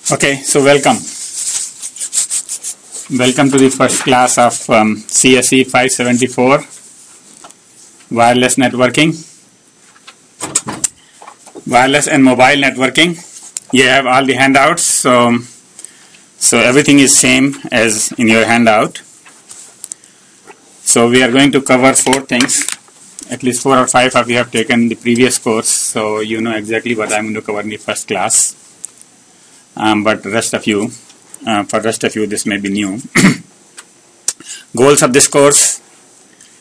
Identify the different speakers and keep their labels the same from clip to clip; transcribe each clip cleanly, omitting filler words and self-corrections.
Speaker 1: Okay, so welcome to the first class of CSE574 wireless networking, wireless and mobile networking. You have all the handouts, so everything is same as in your handout. So we are going to cover 4 things. At least 4 or 5 of you have taken the previous course, so you know exactly what I'm going to cover in the first class. But for rest of you, this may be new. Goals of this course,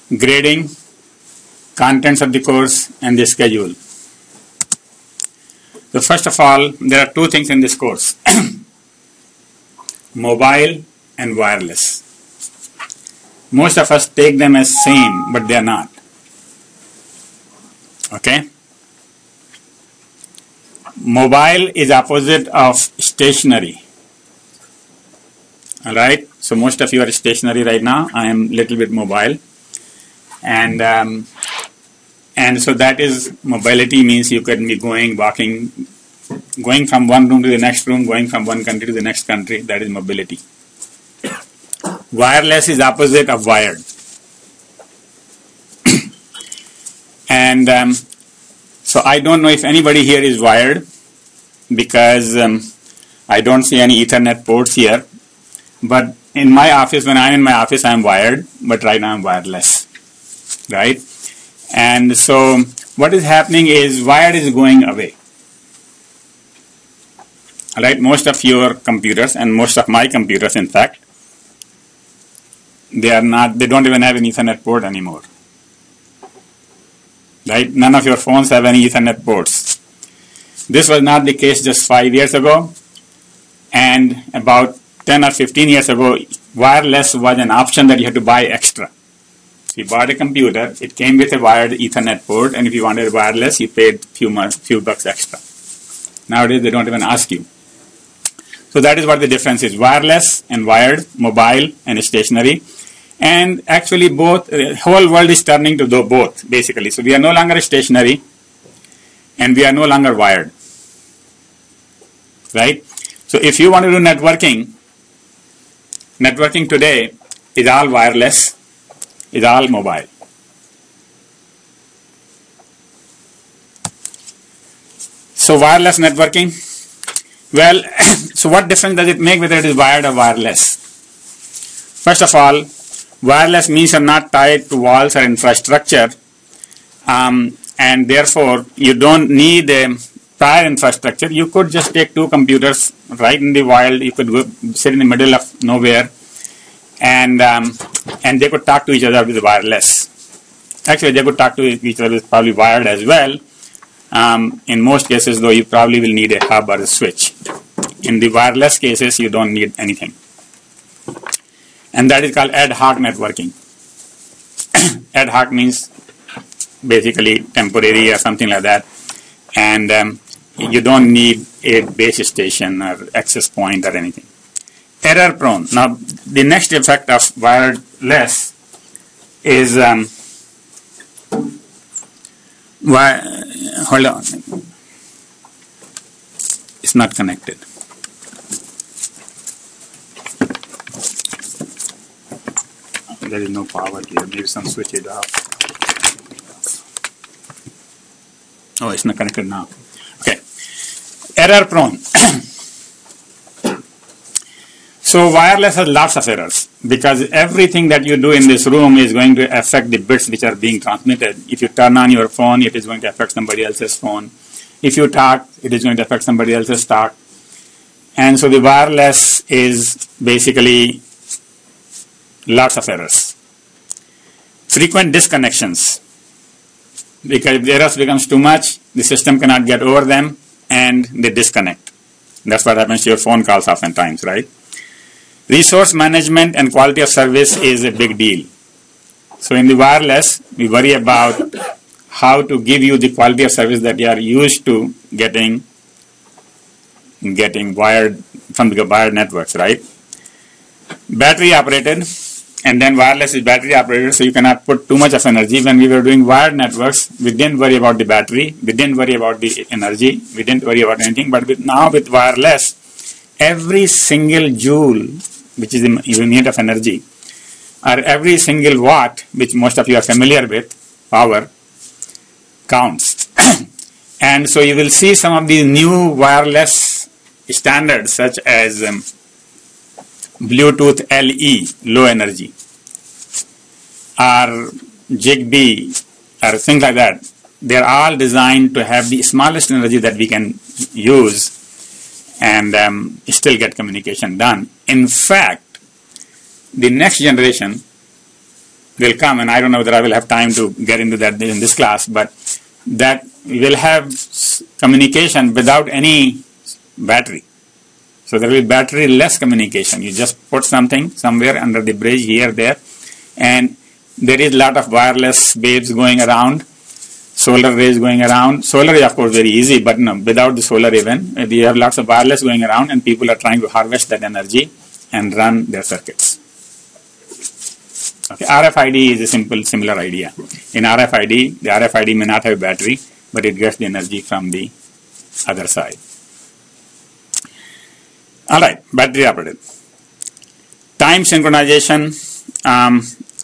Speaker 1: grading, contents of the course, and the schedule. So first of all, there are 2 things in this course, mobile and wireless. Most of us take them as same, but they are not. Okay? Mobile is opposite of stationary. Alright, so most of you are stationary right now. I am little bit mobile, and so that is mobility. Means you can be walking, going from one room to the next room, going from one country to the next country. That is mobility. Wireless is opposite of wired, and so I don't know if anybody here is wired, because I don't see any Ethernet ports here. But in my office, when I'm in my office, I'm wired, but right now I'm wireless, right? And so what is happening is wired is going away. All right, most of your computers and most of my computers, in fact, they don't even have an Ethernet port anymore. Right? None of your phones have any Ethernet ports. This was not the case just 5 years ago, and about 10 or 15 years ago, wireless was an option that you had to buy extra. If you bought a computer, it came with a wired Ethernet port, and if you wanted wireless, you paid few bucks extra. Nowadays, they don't even ask you. So that is what the difference is: wireless and wired, mobile and stationary. And actually, both, the whole world is turning to both, basically. So we are no longer stationary, and we are no longer wired, right? So if you want to do networking today is all wireless, is all mobile. So wireless networking, well, so what difference does it make whether it is wired or wireless? First of all, wireless means you are not tied to walls or infrastructure, and therefore you don't need a prior infrastructure. You could just take 2 computers right in the wild. You could go sit in the middle of nowhere, and they could talk to each other with wireless. Actually, they could talk to each other with probably wired as well. In most cases, though, you probably will need a hub or a switch. In the wireless cases, you don't need anything. And that is called ad hoc networking. Ad hoc means basically temporary or something like that. And you don't need a base station or access point or anything. Error prone. Now, the next effect of wireless is, hold on. It's not connected. There is no power here. Maybe some switch it off. Oh, it's not connected now. Okay. Error prone. So wireless has lots of errors, because everything that you do in this room is going to affect the bits which are being transmitted. If you turn on your phone, it is going to affect somebody else's phone. If you talk, it is going to affect somebody else's talk. And so the wireless is basically lots of errors. Frequent disconnections, because if the errors becomes too much, the system cannot get over them and they disconnect. That's what happens to your phone calls oftentimes, right? Resource management and quality of service is a big deal. So in the wireless, we worry about how to give you the quality of service that you are used to getting wired from the wired networks, right? Battery operated, and then wireless is battery operated, so you cannot put too much of energy. When we were doing wired networks, we didn't worry about the battery, we didn't worry about the energy, we didn't worry about anything. But now with wireless, every single joule, which is the unit of energy, or every single watt, which most of you are familiar with, power, counts. And so you will see some of these new wireless standards such as Bluetooth LE, low energy, or Zigbee, or things like that. They are all designed to have the smallest energy that we can use and still get communication done. In fact, the next generation will come, and I don't know whether I will have time to get into that in this class, but that will have communication without any battery. So there will be battery-less communication. You just put something somewhere under the bridge, here, there, and there is a lot of wireless waves going around, solar rays going around. Solar is, of course, very easy, but no, without the solar even, we have lots of wireless going around, and people are trying to harvest that energy and run their circuits. Okay, RFID is a similar idea. In RFID, the RFID may not have a battery, but it gets the energy from the other side. All right, battery operated. Time synchronization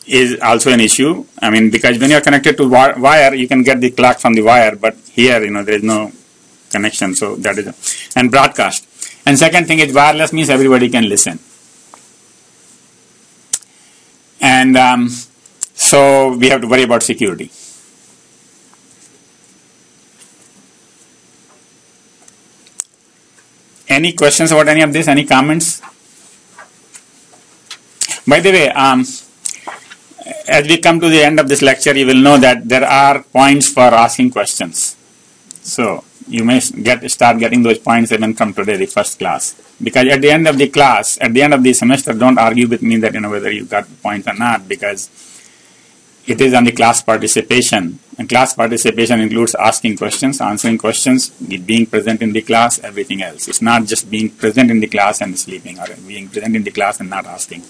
Speaker 1: is also an issue. I mean, because when you are connected to wire, you can get the clock from the wire, but here, there is no connection, so that is and broadcast. And second thing is wireless means everybody can listen. And so we have to worry about security. Any questions about any of this? Any comments? By the way, as we come to the end of this lecture, you will know that there are points for asking questions. So you may start getting those points even from today, the first class. Because at the end of the class, at the end of the semester, don't argue with me that whether you got points or not, because it is on the class participation. And class participation includes asking questions, answering questions, being present in the class, everything else. It's not just being present in the class and sleeping, or being present in the class and not asking.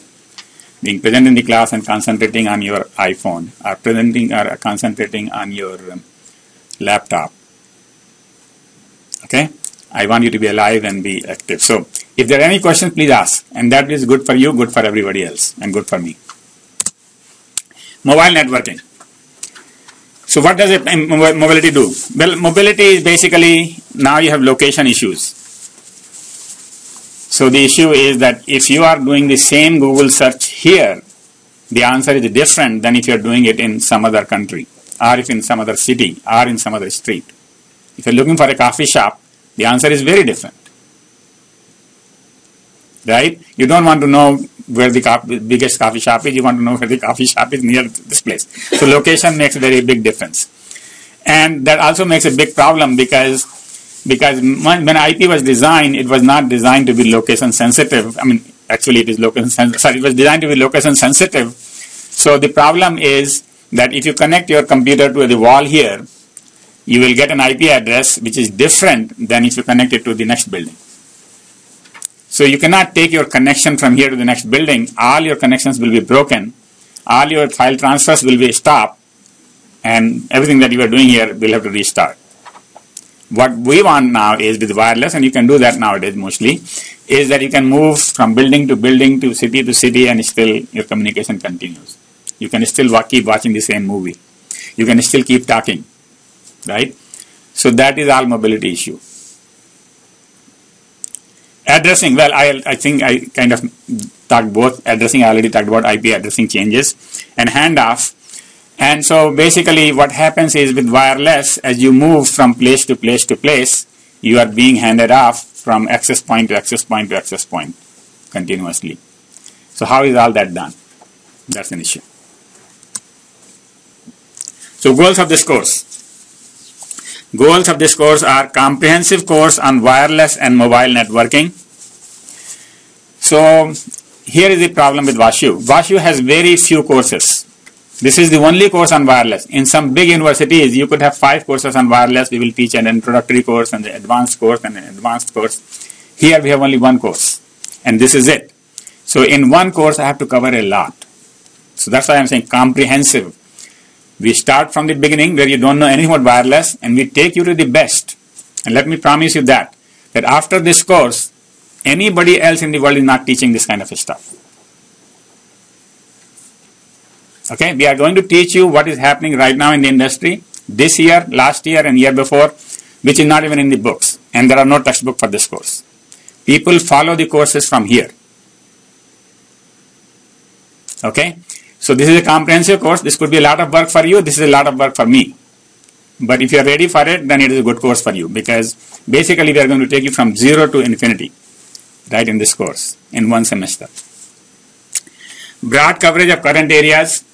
Speaker 1: Being present in the class and concentrating on your iPhone, or concentrating on your laptop. Okay? I want you to be alive and be active. So, if there are any questions, please ask. And that is good for you, good for everybody else, and good for me. Mobile networking. So, what does mobility do? Well, mobility is basically, now you have location issues. So, the issue is that if you are doing the same Google search here, the answer is different than if you are doing it in some other country, or if in some other city, or in some other street. If you are looking for a coffee shop, the answer is very different. Right? You don't want to know where the biggest coffee shop is. You want to know where the coffee shop is near this place. So location makes a very big difference. And that also makes a big problem because when IP was designed, it was not designed to be location sensitive. I mean, actually it is location sensitive. Sorry, it was designed to be location sensitive. So the problem is that if you connect your computer to the wall here, you will get an IP address which is different than if you connect it to the next building. So you cannot take your connection from here to the next building. All your connections will be broken. All your file transfers will be stopped. And everything that you are doing here will have to restart. What we want now is with wireless, and you can do that nowadays mostly, is that you can move from building to city, and still your communication continues. You can still keep watching the same movie. You can still keep talking. Right? So that is all mobility issue. Addressing, well, I think I kind of talked both. Addressing, I already talked about IP addressing changes, and handoff. And so basically what happens is with wireless, as you move from place to place to place, you are being handed off from access point to access point to access point continuously. So how is all that done? That's an issue. So goals of this course. Goals of this course are comprehensive course on wireless and mobile networking. So here is the problem with WashU. WashU has very few courses. This is the only course on wireless. In some big universities, you could have 5 courses on wireless. We will teach an introductory course and the advanced course and an advanced course. Here we have only one course, and this is it. So in one course, I have to cover a lot. So that's why I'm saying comprehensive. We start from the beginning where you don't know anything about wireless, and we take you to the best. And let me promise you that after this course, Anybody else in the world is not teaching this kind of stuff. Okay, we are going to teach you what is happening right now in the industry this year, last year, and year before, which is not even in the books, and there are no textbook for this course. People follow the courses from here. Okay, so this is a comprehensive course. This could be a lot of work for you. This is a lot of work for me. But if you are ready for it, then it is a good course for you, because basically we are going to take you from 0 to infinity, right, in this course, in one semester. Broad coverage of current areas,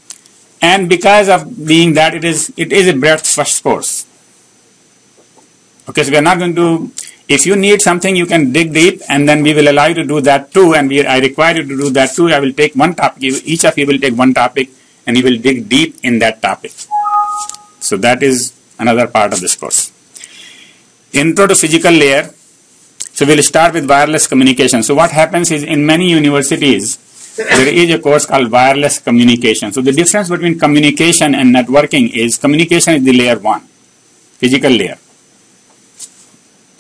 Speaker 1: and because of being that it is a breadth first course. Okay, so we are not going to, if you need something, you can dig deep, and then we will allow you to do that too, and I require you to do that too. I will take one topic, each of you will take one topic, and you will dig deep in that topic. So that is another part of this course. Intro to physical layer. So we will start with wireless communication. So what happens is, in many universities, there is a course called wireless communication. So the difference between communication and networking is, communication is the layer 1, physical layer.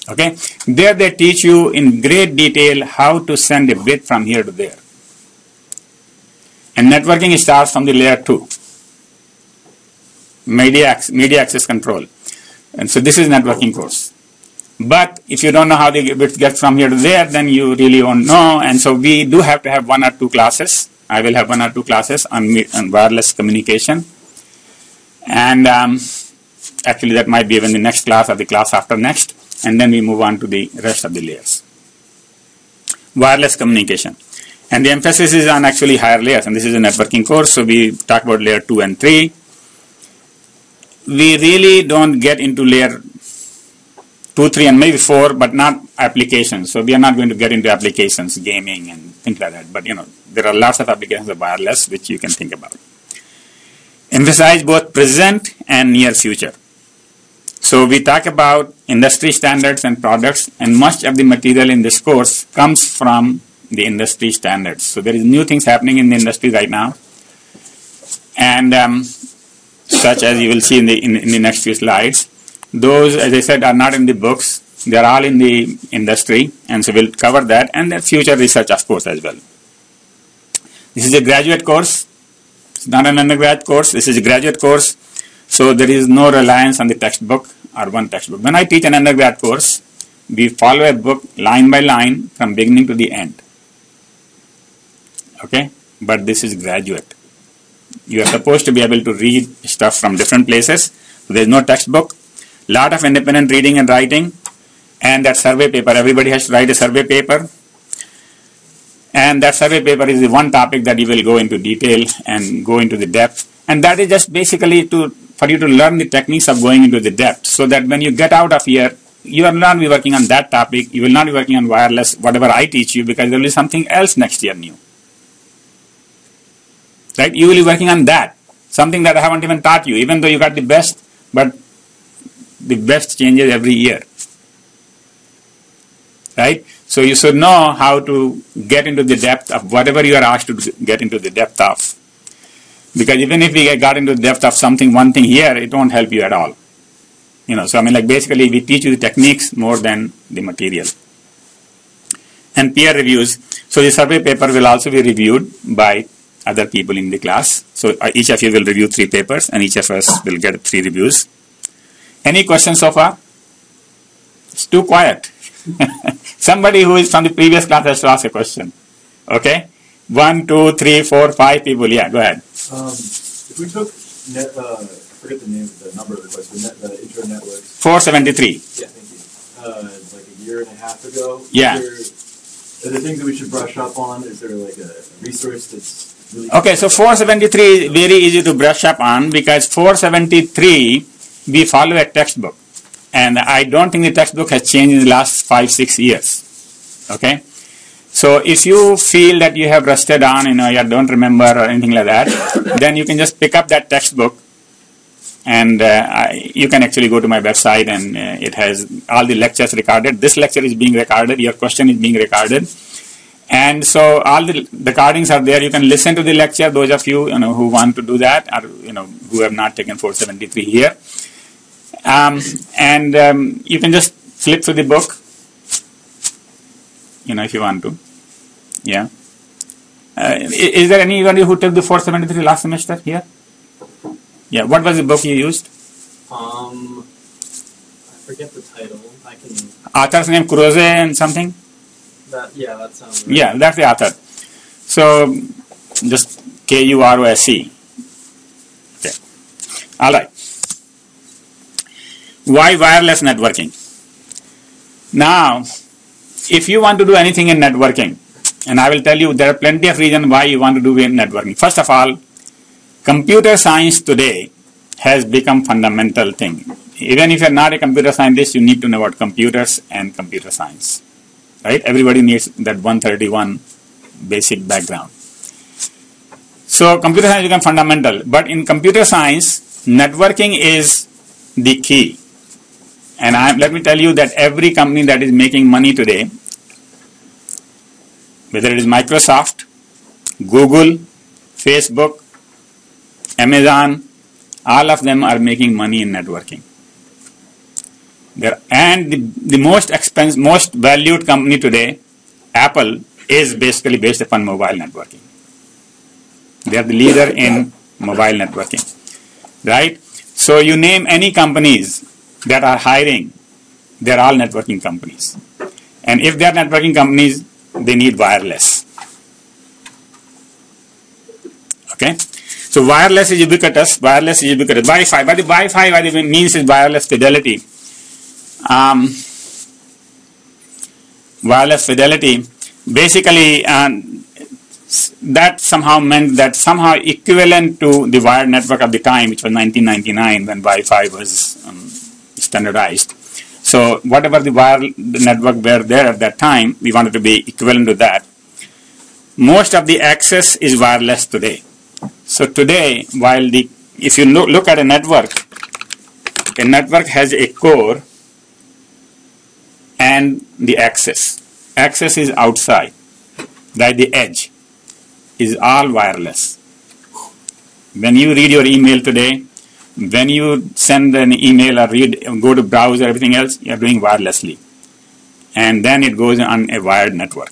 Speaker 1: Okay, there they teach you in great detail how to send a bit from here to there. And networking starts from the layer 2, media access control. And so this is networking course. But if you don't know how the bits get from here to there, then you really won't know. And so we do have to have 1 or 2 classes. I will have 1 or 2 classes on wireless communication. And actually that might be even the next class or the class after next. And then we move on to the rest of the layers. Wireless communication. And the emphasis is on actually higher layers. And this is a networking course, so we talk about layer 2 and 3. We really don't get into layer 2, 3, and maybe 4, but not applications. So we are not going to get into applications, gaming, and things like that. But there are lots of applications of wireless which you can think about. Emphasize both present and near future. So we talk about industry standards and products, and much of the material in this course comes from the industry standards. So there is new things happening in the industry right now, and such as you will see in the next few slides. Those, as I said, are not in the books. They are all in the industry, and so we'll cover that, and the future research, of course, as well. This is a graduate course. It's not an undergrad course. This is a graduate course. So there is no reliance on the textbook or one textbook. When I teach an undergrad course, we follow a book line by line from beginning to the end. Okay? But this is graduate. You are supposed to be able to read stuff from different places. There is no textbook. Lot of independent reading and writing. And that survey paper. Everybody has to write a survey paper. And that survey paper is the one topic that you will go into detail and go into the depth. And that is just basically for you to learn the techniques of going into the depth, so that when you get out of here, you will not be working on that topic, you will not be working on wireless, whatever I teach you, because there will be something else next year new. Right? You will be working on that, something that I haven't even taught you, even though you got the best, but the best changes every year. Right? So you should know how to get into the depth of whatever you are asked to get into the depth of. Because even if we got into the depth of something, one thing here, it won't help you at all. So I mean, like, basically we teach you the techniques more than the material. And peer reviews. So the survey paper will also be reviewed by other people in the class. So each of you will review 3 papers, and each of us will get 3 reviews. Any questions so far? It's too quiet. Somebody who is from the previous class has to ask a question. Okay? 1, 2, 3, 4, 5 people. Yeah, go ahead.
Speaker 2: If we took, I forget the number of the question, the intro networks.
Speaker 1: 473.
Speaker 2: Yeah, thank you. Like a year and a half ago.
Speaker 1: Yeah.
Speaker 2: Are there things that we should brush up on? Is there like a resource that's really...
Speaker 1: Okay, so 473 is very easy to brush up on, because 473, we follow a textbook. And I don't think the textbook has changed in the last 5-6 years. Okay? So if you feel that you have rusted on, you don't remember or anything like that, then you can just pick up that textbook, and you can actually go to my website, and it has all the lectures recorded. This lecture is being recorded. Your question is being recorded. And so all the recordings are there. You can listen to the lecture, those of you, who want to do that, or who have not taken 473 here. And you can just flip through the book. if you want to. Yeah. Is there anybody who took the 473 last semester here? Yeah. What was the book you used?
Speaker 3: I forget the title. I can.
Speaker 1: Author's name Kurose and something?
Speaker 3: That sounds right.
Speaker 1: Yeah, that's the author. So, just Kurose. Okay. All right. Why wireless networking? Now, if you want to do anything in networking, and I will tell you there are plenty of reasons why you want to do in networking. First of all, computer science today has become fundamental thing. Even if you're not a computer scientist, you need to know about computers and computer science. Right? Everybody needs that 131 basic background. So computer science become fundamental. But in computer science, networking is the key. And let me tell you that every company that is making money today, whether it is Microsoft, Google, Facebook, Amazon, all of them are making money in networking. And the most valued company today, Apple, is basically based upon mobile networking. They are the leader in mobile networking, right? So you name any companies that are hiring, they're all networking companies. And if they're networking companies, they need wireless. Okay? So wireless is ubiquitous. Wi-Fi. By the Wi-Fi, what it means is wireless fidelity. Wireless fidelity, basically, that somehow meant that somehow equivalent to the wired network of the time, which was 1999 when Wi-Fi was standardized. So whatever the wired network were there at that time, we wanted to be equivalent to that. Most of the access is wireless today. So today, if you look at a network has a core and the access. Access is outside, right? The edge is all wireless. When you read your email today, when you send an email or go to browse or everything else, you are doing wirelessly. And then it goes on a wired network.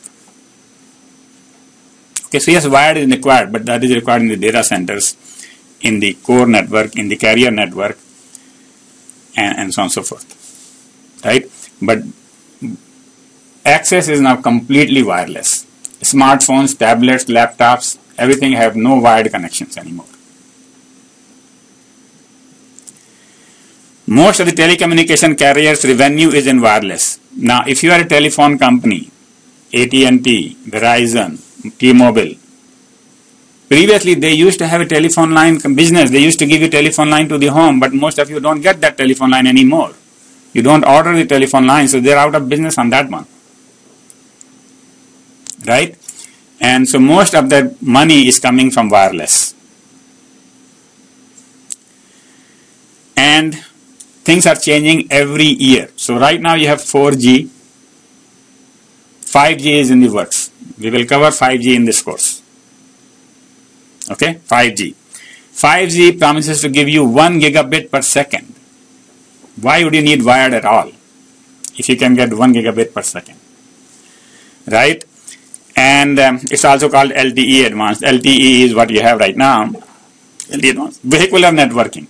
Speaker 1: Okay, so yes, wired is required, but that is required in the data centers, in the core network, in the carrier network, and so on and so forth. Right? But access is now completely wireless. Smartphones, tablets, laptops, everything have no wired connections anymore. Most of the telecommunication carriers' revenue is in wireless. Now, if you are a telephone company, AT&T, Verizon, T-Mobile, previously they used to have a telephone line business. They used to give you telephone line to the home, but most of you don't get that telephone line anymore. You don't order the telephone line, so they're out of business on that one. Right? And so most of the money is coming from wireless. And things are changing every year. So right now you have 4G. 5G is in the works. We will cover 5G in this course. Okay, 5G. 5G promises to give you 1 gigabit per second. Why would you need wired at all if you can get 1 gigabit per second? Right? And it's also called LTE advanced. LTE is what you have right now. LTE advanced. Vehicular networking.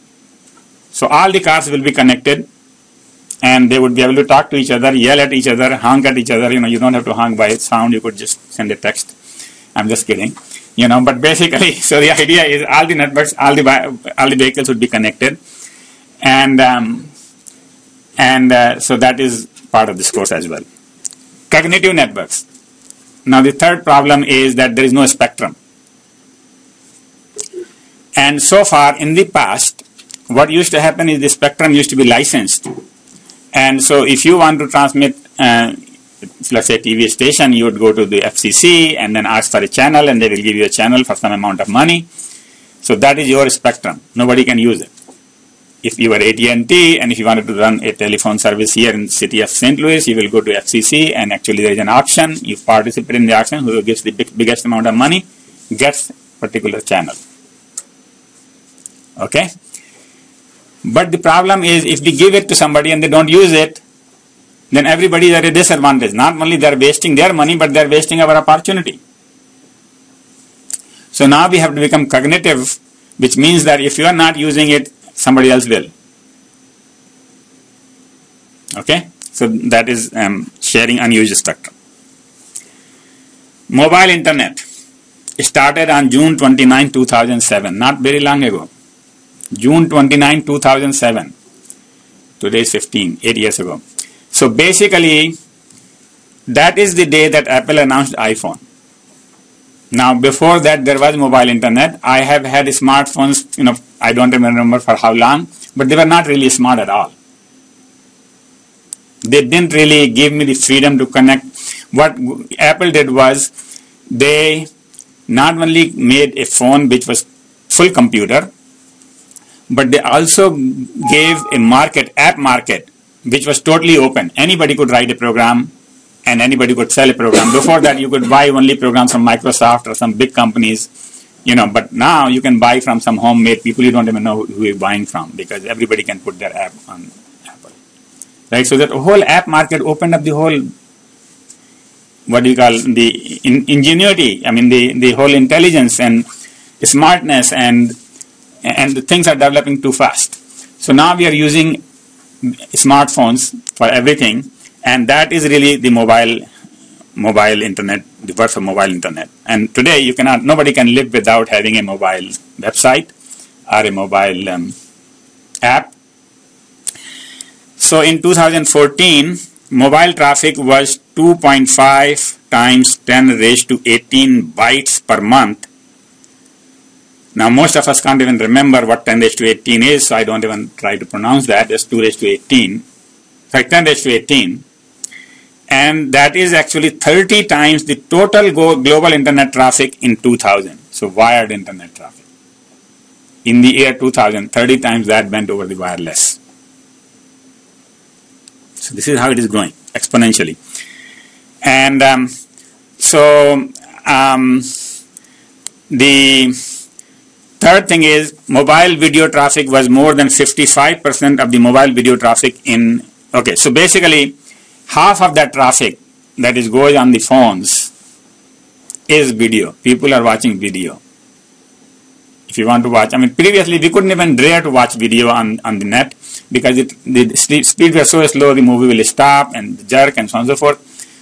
Speaker 1: So all the cars will be connected and they would be able to talk to each other, yell at each other, honk at each other. You don't have to honk by sound. You could just send a text. I'm just kidding. But basically, so the idea is all the networks, all the vehicles would be connected. And so that is part of this course as well. Cognitive networks. Now the third problem is that there is no spectrum. And so far in the past, what used to happen is the spectrum used to be licensed. And so if you want to transmit, let's say TV station, you would go to the FCC and then ask for a channel and they will give you a channel for some amount of money. So that is your spectrum. Nobody can use it. If you were AT&T and if you wanted to run a telephone service here in the city of St. Louis, you will go to FCC and actually there is an auction. You participate in the auction. Whoever gives the biggest amount of money gets particular channel. Okay? But the problem is if we give it to somebody and they don't use it, then everybody is at a disadvantage. Not only they are wasting their money, but they are wasting our opportunity. So now we have to become cognitive, which means that if you are not using it, somebody else will. Okay? So that is sharing unused spectrum. Mobile internet started on June 29, 2007, not very long ago. June 29, 2007. Today is 15, 8 years ago. So basically, that is the day that Apple announced iPhone. Now, before that, there was mobile internet. I have had smartphones, I don't even remember for how long, but they were not really smart at all. They didn't really give me the freedom to connect. What Apple did was, they not only made a phone which was full computer, but they also gave a app market, which was totally open. Anybody could write a program and anybody could sell a program. Before that, you could buy only programs from Microsoft or some big companies, but now you can buy from some homemade people. You don't even know who you're buying from, because everybody can put their app on Apple. Right? So that whole app market opened up the whole, the ingenuity, the whole intelligence and smartness, and the things are developing too fast. So now we are using smartphones for everything, and that is really the mobile internet, the birth of mobile internet. And today nobody can live without having a mobile website or a mobile app. So in 2014, mobile traffic was 2.5 times 10 raised to 18 bytes per month. Now, most of us can't even remember what 10 raised to 18 is, so I don't even try to pronounce that. It's 2 raised to 18. Sorry, 10 raised to 18. And that is actually 30 times the total global internet traffic in 2000. So, wired internet traffic. In the year 2000, 30 times that went over the wireless. So, this is how it is growing, exponentially. And the third thing is, mobile video traffic was more than 55% of the mobile video traffic in, so basically, half of that traffic that goes on the phones is video. People are watching video. If you want to watch, previously we couldn't even dare to watch video on the net, because the speed was so slow, the movie will stop and jerk and so on and so forth.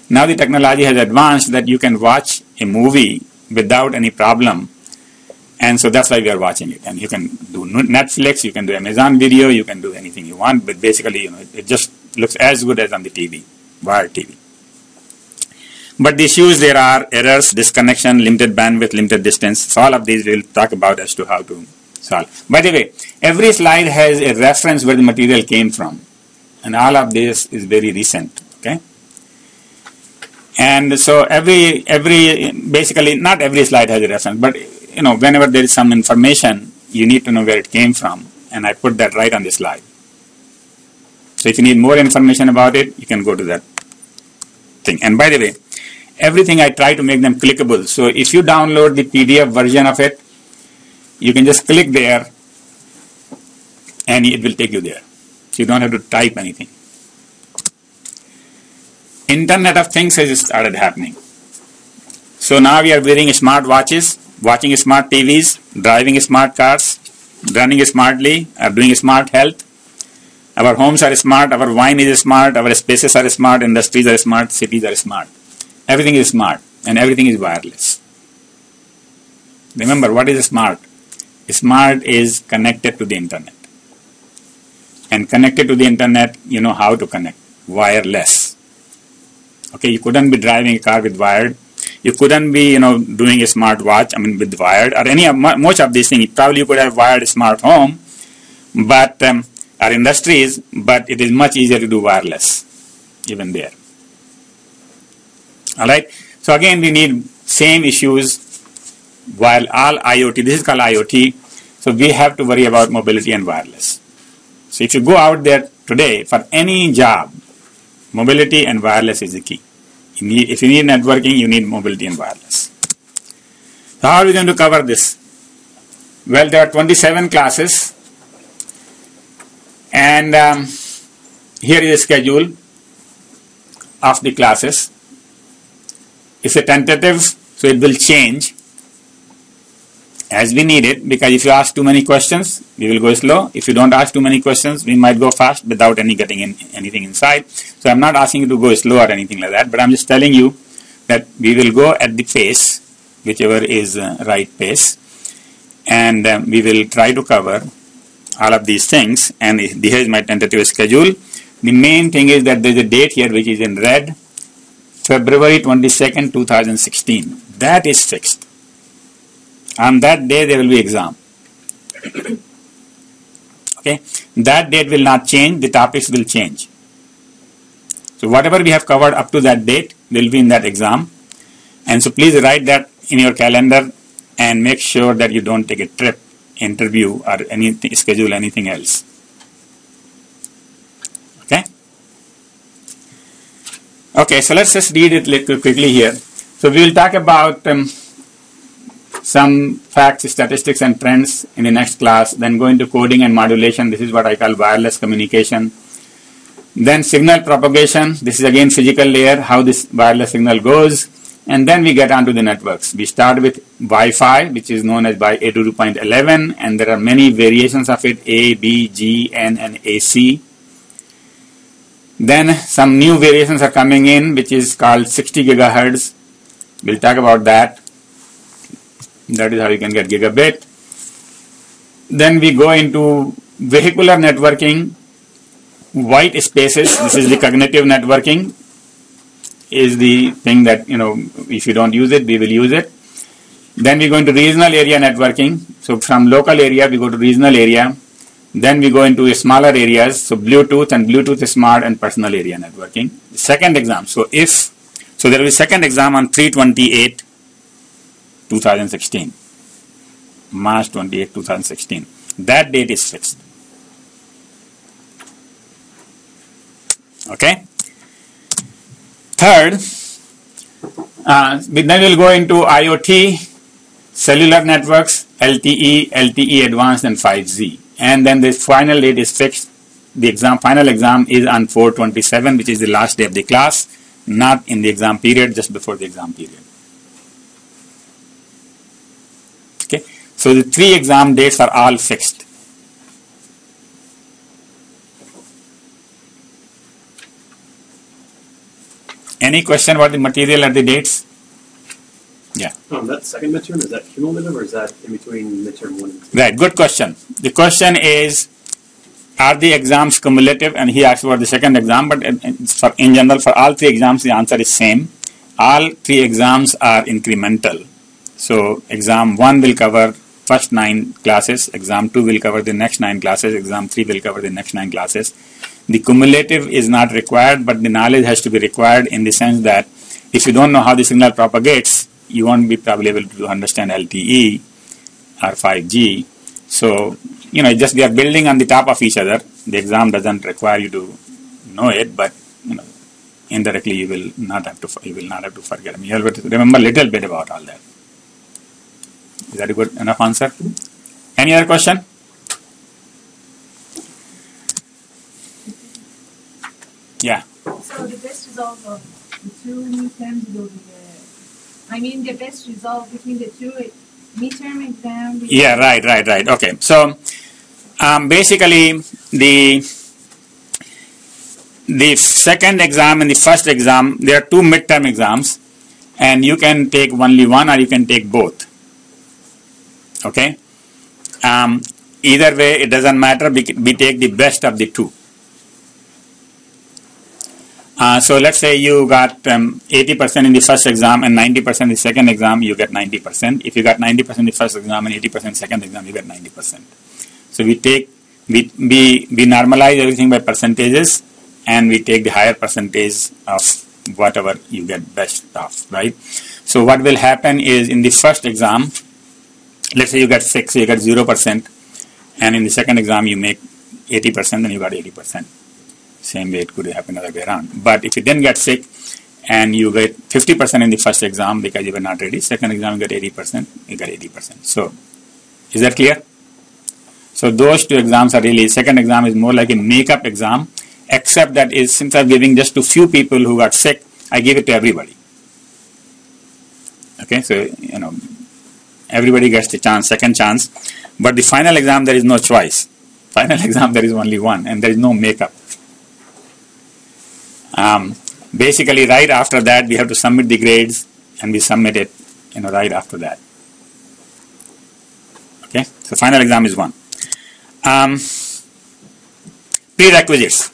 Speaker 1: Now the technology has advanced that you can watch a movie without any problem. And so that's why we are watching it. And you can do Netflix, you can do Amazon Video, you can do anything you want. But basically, it just looks as good as on the TV, wired TV. But the issues there are errors, disconnection, limited bandwidth, limited distance. So all of these we'll talk about as to how to solve. By the way, every slide has a reference where the material came from. And all of this is very recent. Okay? And so basically, not every slide has a reference, but whenever there is some information, you need to know where it came from. And I put that right on the slide. So if you need more information about it, you can go to that thing. And by the way, everything I try to make them clickable. So if you download the PDF version of it, you can just click there and it will take you there. So you don't have to type anything. Internet of Things has started happening. So now we are wearing smart watches, watching smart TVs, driving smart cars, running smartly, doing smart health. Our homes are smart, our wine is smart, our spaces are smart, industries are smart, cities are smart. Everything is smart and everything is wireless. Remember, what is smart? Smart is connected to the internet. And connected to the internet, you know how to connect. Wireless. Okay, you couldn't be driving a car with wired. You couldn't be, doing a smart watch, with wired, or most of these things. Probably you could have wired a smart home, but, or industries, but it is much easier to do wireless, even there. Alright, so again we need same issues, while all IoT, this is called IoT, so we have to worry about mobility and wireless. So if you go out there today, for any job, mobility and wireless is the key. If you need networking, you need mobility and wireless. So how are we going to cover this? Well, there are 27 classes, and here is a schedule. of the classes. It's a tentative, so it will change as we need it, because if you ask too many questions, we will go slow. If you don't ask too many questions, we might go fast without getting anything inside. So I'm not asking you to go slow or anything like that, but I'm just telling you that we will go at the pace, whichever is right pace, and we will try to cover all of these things. And here is my tentative schedule. The main thing is that there's a date here which is in red, February 22nd, 2016. That is fixed. On that day there will be exam. Okay, that date will not change, the topics will change. So whatever we have covered up to that date will be in that exam. And so please write that in your calendar and make sure that you don't take a trip, interview, or anything, schedule anything else. Okay? Okay, so let's just read it little quickly here. So we will talk about some facts, statistics, and trends in the next class, then go into coding and modulation. This is what I call wireless communication. Then signal propagation. This is again physical layer, how this wireless signal goes. And then we get onto the networks. We start with Wi-Fi, which is known as by 802.11, and there are many variations of it, A, B, G, N, and AC. Then some new variations are coming in, which is called 60 gigahertz. We'll talk about that. That is how you can get gigabit. Then we go into vehicular networking, white spaces. This is the cognitive networking, is the thing that, if you don't use it, we will use it. Then we go into regional area networking. So from local area, we go to regional area. Then we go into smaller areas. So Bluetooth and Bluetooth Smart and personal area networking. Second exam. So there will be second exam on 3/28, 2016. March 28, 2016. That date is fixed. Okay. Third, then we'll go into IoT, cellular networks, LTE, LTE Advanced, and 5G. And then the final date is fixed. The final exam is on 4/27, which is the last day of the class, not in the exam period, just before the exam period. Okay. So the 3 exam dates are all fixed. Any question about the material or the dates? Yeah.
Speaker 3: That second midterm, is that cumulative or is that in between midterm 1 and 2?
Speaker 1: Right, good question. The question is, are the exams cumulative? And he asked about the second exam, but in general, for all 3 exams, the answer is same. All 3 exams are incremental. So exam 1 will cover first 9 classes, exam 2 will cover the next 9 classes, exam 3 will cover the next 9 classes. The cumulative is not required, but the knowledge has to be required in the sense that if you don't know how the signal propagates, you won't be probably able to understand LTE or 5G. So, just they are building on the top of each other. The exam doesn't require you to know it, but indirectly you will not have to forget. You have to remember a little bit about all that. Is that a good enough answer? Any other question? Yeah.
Speaker 4: So the best result of the 2 midterms will be the best result between the 2 midterm exams.
Speaker 1: Yeah, right. Okay. So basically the second exam and the first exam, there are 2 midterm exams, and you can take only one or you can take both. Okay. Either way, it doesn't matter. We take the best of the 2. So let's say you got 80% in the first exam and 90% in the second exam, you get 90%. If you got 90% in the first exam and 80% second exam, you get 90%. So we normalize everything by percentages, and we take the higher percentage of whatever you get best of, right? So what will happen is in the first exam, let's say you get 6, so you get 0%, and in the second exam you make 80%, and you got 80%. Same way it could happen other way around. But if you didn't get sick and you get 50% in the first exam because you were not ready, second exam you get 80%, you get 80%. So, is that clear? So those 2 exams are really, second exam is more like a make-up exam, except that is since I'm giving just to few people who got sick, I give it to everybody. Okay, so everybody gets the chance, second chance, but the final exam there is no choice. Final exam there is only one, and there is no makeup. Basically, right after that, we have to submit the grades, and we submit it, right after that. Okay, so final exam is one. Prerequisites.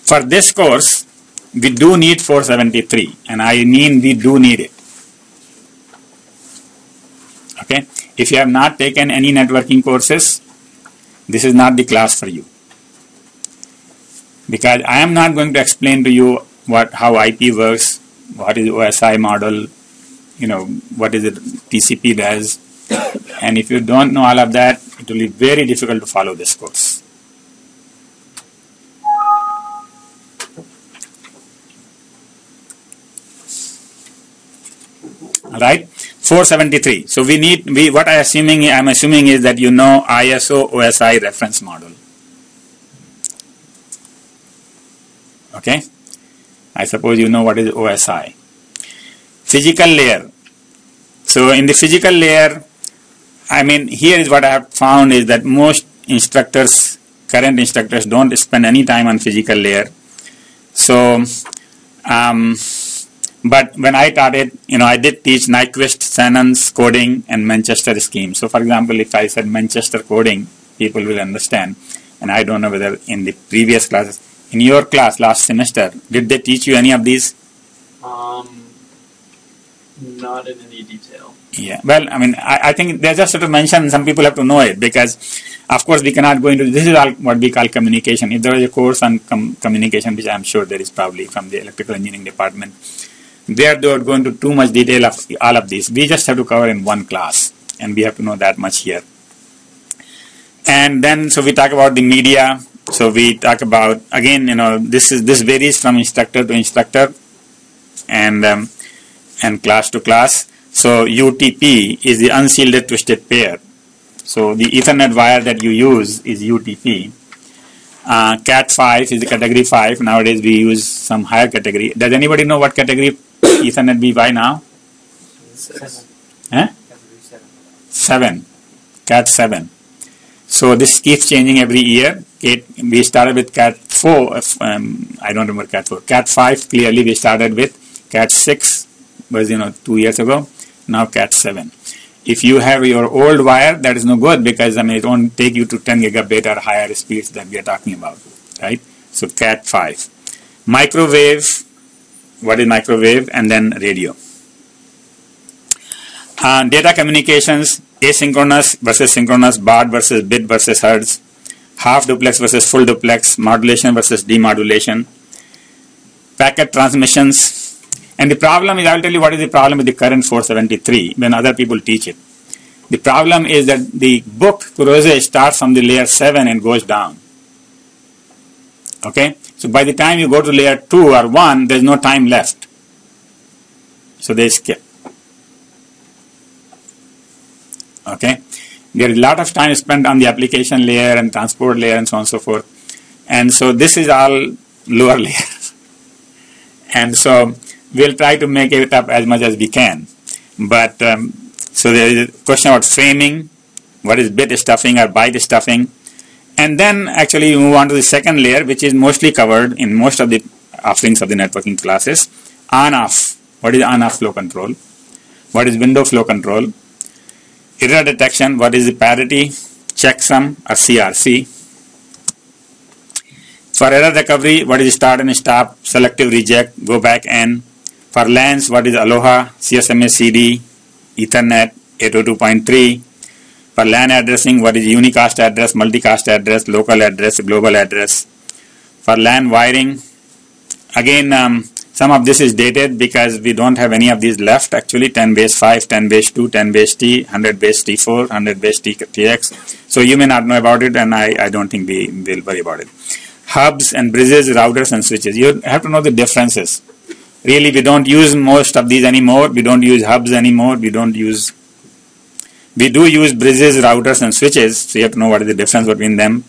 Speaker 1: For this course, we do need 473, and I mean we do need it. Okay, if you have not taken any networking courses, this is not the class for you. Because I am not going to explain to you how IP works, what is OSI model, what is it TCP does, and if you don't know all of that, it will be very difficult to follow this course. Alright, 473. So what I'm assuming is that you know ISO OSI reference model. Okay, I suppose you know what is OSI. Physical layer. So in the physical layer, here is what I have found is that most instructors, current instructors, don't spend any time on physical layer. So, but when I taught it, I did teach Nyquist, Shannon's coding, and Manchester scheme. So for example, if I said Manchester coding, people will understand. And I don't know whether in the previous classes, in your class last semester, did they teach you any of these?
Speaker 3: Not in any detail.
Speaker 1: Yeah, well, I think they just have to mention, some people have to know it, because of course we cannot go into, this is all what we call communication. If there is a course on communication, which I'm sure there is probably from the electrical engineering department, they are going into too much detail of all of this. We just have to cover in one class, and we have to know that much here. And then, so we talk about the media. So we talk about, again, this varies from instructor to instructor, and class to class. So UTP is the unshielded twisted pair. So the Ethernet wire that you use is UTP. Cat5 is the category 5. Nowadays we use some higher category. Does anybody know what category Ethernet be by now? 7. Cat 7. So this keeps changing every year. We started with Cat 4. I don't remember Cat 4. Cat 5, clearly we started with. Cat 6 was 2 years ago. Now Cat 7. If you have your old wire, that is no good, because it won't take you to 10 gigabit or higher speeds that we are talking about, right? So Cat 5. Microwave, what is microwave? And then radio. Data communications, asynchronous versus synchronous, baud versus bit versus hertz, half duplex versus full duplex, modulation versus demodulation, packet transmissions. And the problem is, I'll tell you what is the problem with the current 473 when other people teach it. The problem is that the book Kurose starts from the layer 7 and goes down. Okay? So by the time you go to layer 2 or 1, there's no time left. So they skip. Okay? There is a lot of time spent on the application layer and transport layer and so on and so forth. And so this is all lower layer. And so we'll try to make it up as much as we can. But so there is a question about framing, what is bit stuffing or byte stuffing. And then actually you move on to the second layer, which is mostly covered in most of the offerings of the networking classes. On-off. What is on-off flow control? What is window flow control? Error detection. What is the parity, checksum or CRC? For error recovery, what is start and stop, selective reject, go back N. For LANs, what is Aloha, CSMA CD, Ethernet, 802.3. For LAN addressing, what is unicast address, multicast address, local address, global address. For LAN wiring, again, some of this is dated because we don't have any of these left actually. 10 base 5, 10 base 2, 10 base T, 100 base T4, 100 base TX. So you may not know about it, and I don't think we will worry about it. Hubs and bridges, routers and switches. You have to know the differences. Really, we don't use most of these anymore. We don't use hubs anymore. We do use bridges, routers and switches. So you have to know what is the difference between them.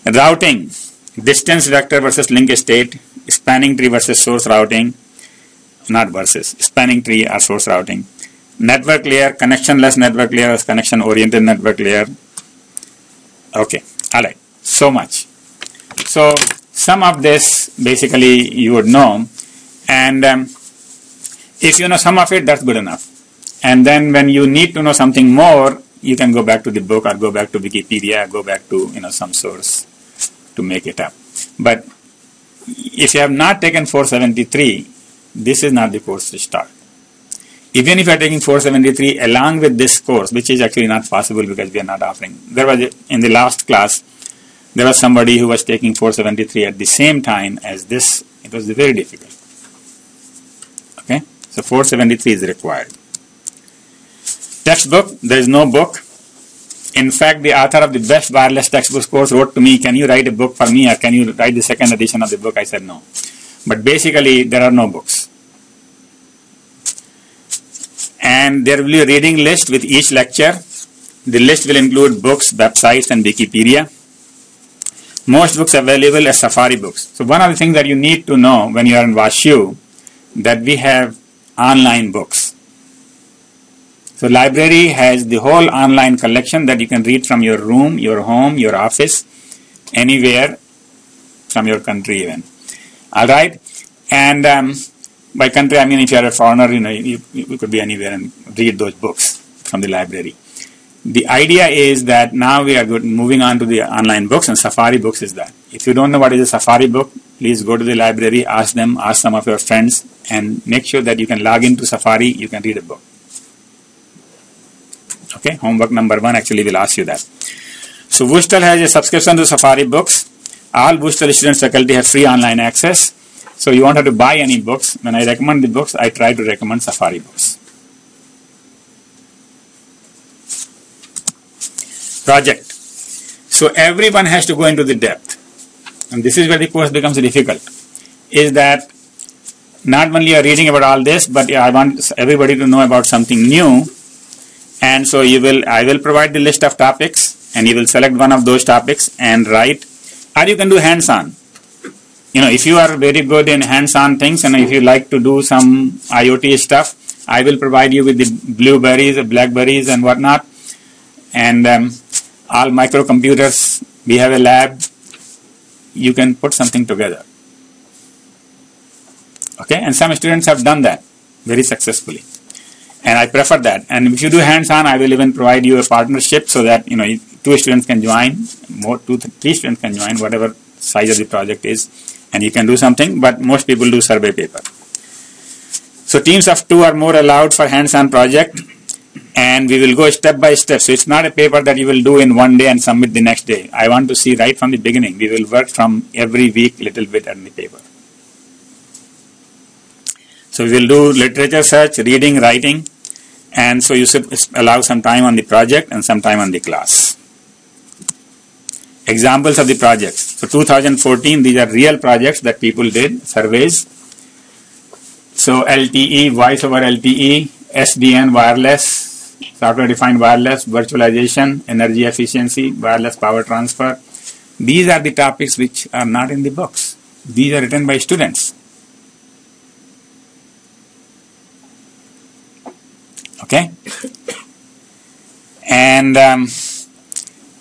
Speaker 1: Routing. distance vector versus link state, spanning tree versus source routing, not versus, spanning tree or source routing, network layer, connectionless network layer versus connection oriented network layer. Okay, alright, so much. So some of this basically you would know, and if you know some of it, that's good enough. And then when you need to know something more, you can go back to the book or go back to Wikipedia, go back to some source to make it up. But if you have not taken 473, this is not the course to start. Even if you are taking 473 along with this course, which is actually not possible because we are not offering. There was, in the last class, there was somebody who was taking 473 at the same time as this. It was very difficult. Okay, so 473 is required. Textbook, there is no book. In fact, the author of the best wireless textbook course wrote to me, can you write a book for me or can you write the second edition of the book? I said no. But basically, there are no books. And there will be a reading list with each lecture. The list will include books, websites, and Wikipedia. Most books available as Safari books. So one of the things that you need to know when you are in WashU, that we have online books. So library has the whole online collection that you can read from your room, your home, your office, anywhere from your country even. All right, and by country I mean if you are a foreigner, you could be anywhere and read those books from the library. The idea is that now we are moving on to the online books, and Safari books is that. If you don't know what is a Safari book, please go to the library, ask them, ask some of your friends, and make sure that you can log into Safari, you can read a book. Okay, homework number 1 actually will ask you that. So Worcester has a subscription to Safari books. All Worcester students faculty have free online access. So you won't have to buy any books. When I recommend the books, I try to recommend Safari books. Project. So everyone has to go into the depth. And this is where the course becomes difficult. Is that not only you are reading about all this, but I want everybody to know about something new. And so I will provide the list of topics, and you will select one of those topics and write, or you can do hands-on. If you are very good in hands-on things, and if you like to do some IoT stuff, I will provide you with the blueberries, blackberries, and whatnot, and all microcomputers. We have a lab. You can put something together. Okay, and some students have done that very successfully. And I prefer that. And if you do hands-on, I will even provide you a partnership so that 2 students can join, 3 students can join, whatever size of the project is, and you can do something. But most people do survey paper. So teams of 2 or more allowed for hands-on project, and we will go step by step. So it's not a paper that you will do in one day and submit the next day. I want to see right from the beginning. We will work from every week little bit on the paper. So we will do literature search, reading, writing. And so you should allow some time on the project and some time on the class. Examples of the projects. So 2014, these are real projects that people did, surveys. So LTE, voice over LTE, SDN, wireless, software defined wireless, virtualization, energy efficiency, wireless power transfer. These are the topics which are not in the books. These are written by students. Okay, and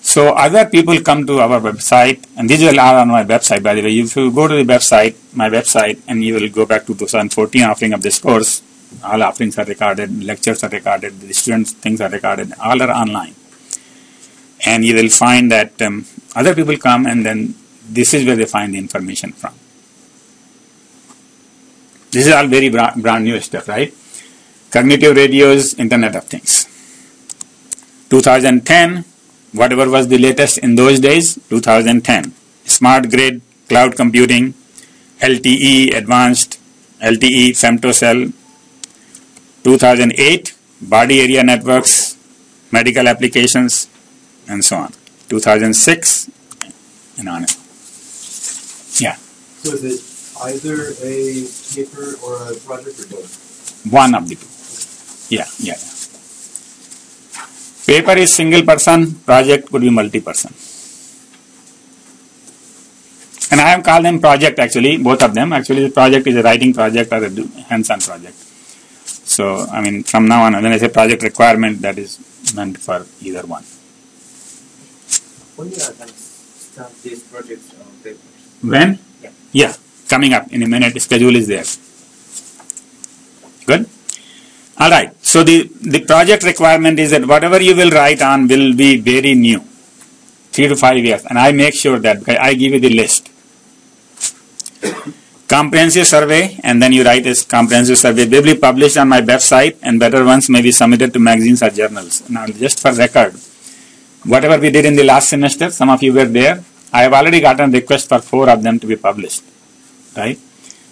Speaker 1: so other people come to our website, and these are all on my website, by the way. If you go to the website, my website, and you will go back to 2014 offering of this course, all offerings are recorded, lectures are recorded, the students' things are recorded, all are online. And you will find that other people come, and then this is where they find the information from. This is all very brand new stuff, right? Cognitive radios, Internet of Things. 2010, whatever was the latest in those days, 2010. Smart grid, cloud computing, LTE, advanced LTE, femtocell. 2008, body area networks, medical applications, and so on. 2006, and on. Yeah.
Speaker 2: So is it either a paper or a project or both?
Speaker 1: One of the two. Yeah. Paper is single person, project could be multi-person. And I have called them project actually, both of them. Actually, the project is a writing project or a hands-on project. So, I mean, from now on, when I say project requirement, that is meant for either one.
Speaker 3: When you are going to start these projects on papers?
Speaker 1: When?
Speaker 3: Yeah.
Speaker 1: Yeah, coming up in a minute. Schedule is there. Good? All right. So the project requirement is that whatever you will write on will be very new, 3 to 5 years, and I make sure that I give you the list. Comprehensive survey, and then you write this comprehensive survey will be published on my website, and better ones may be submitted to magazines or journals. Now, just for record, whatever we did in the last semester, some of you were there. I have already gotten requests for 4 of them to be published, right?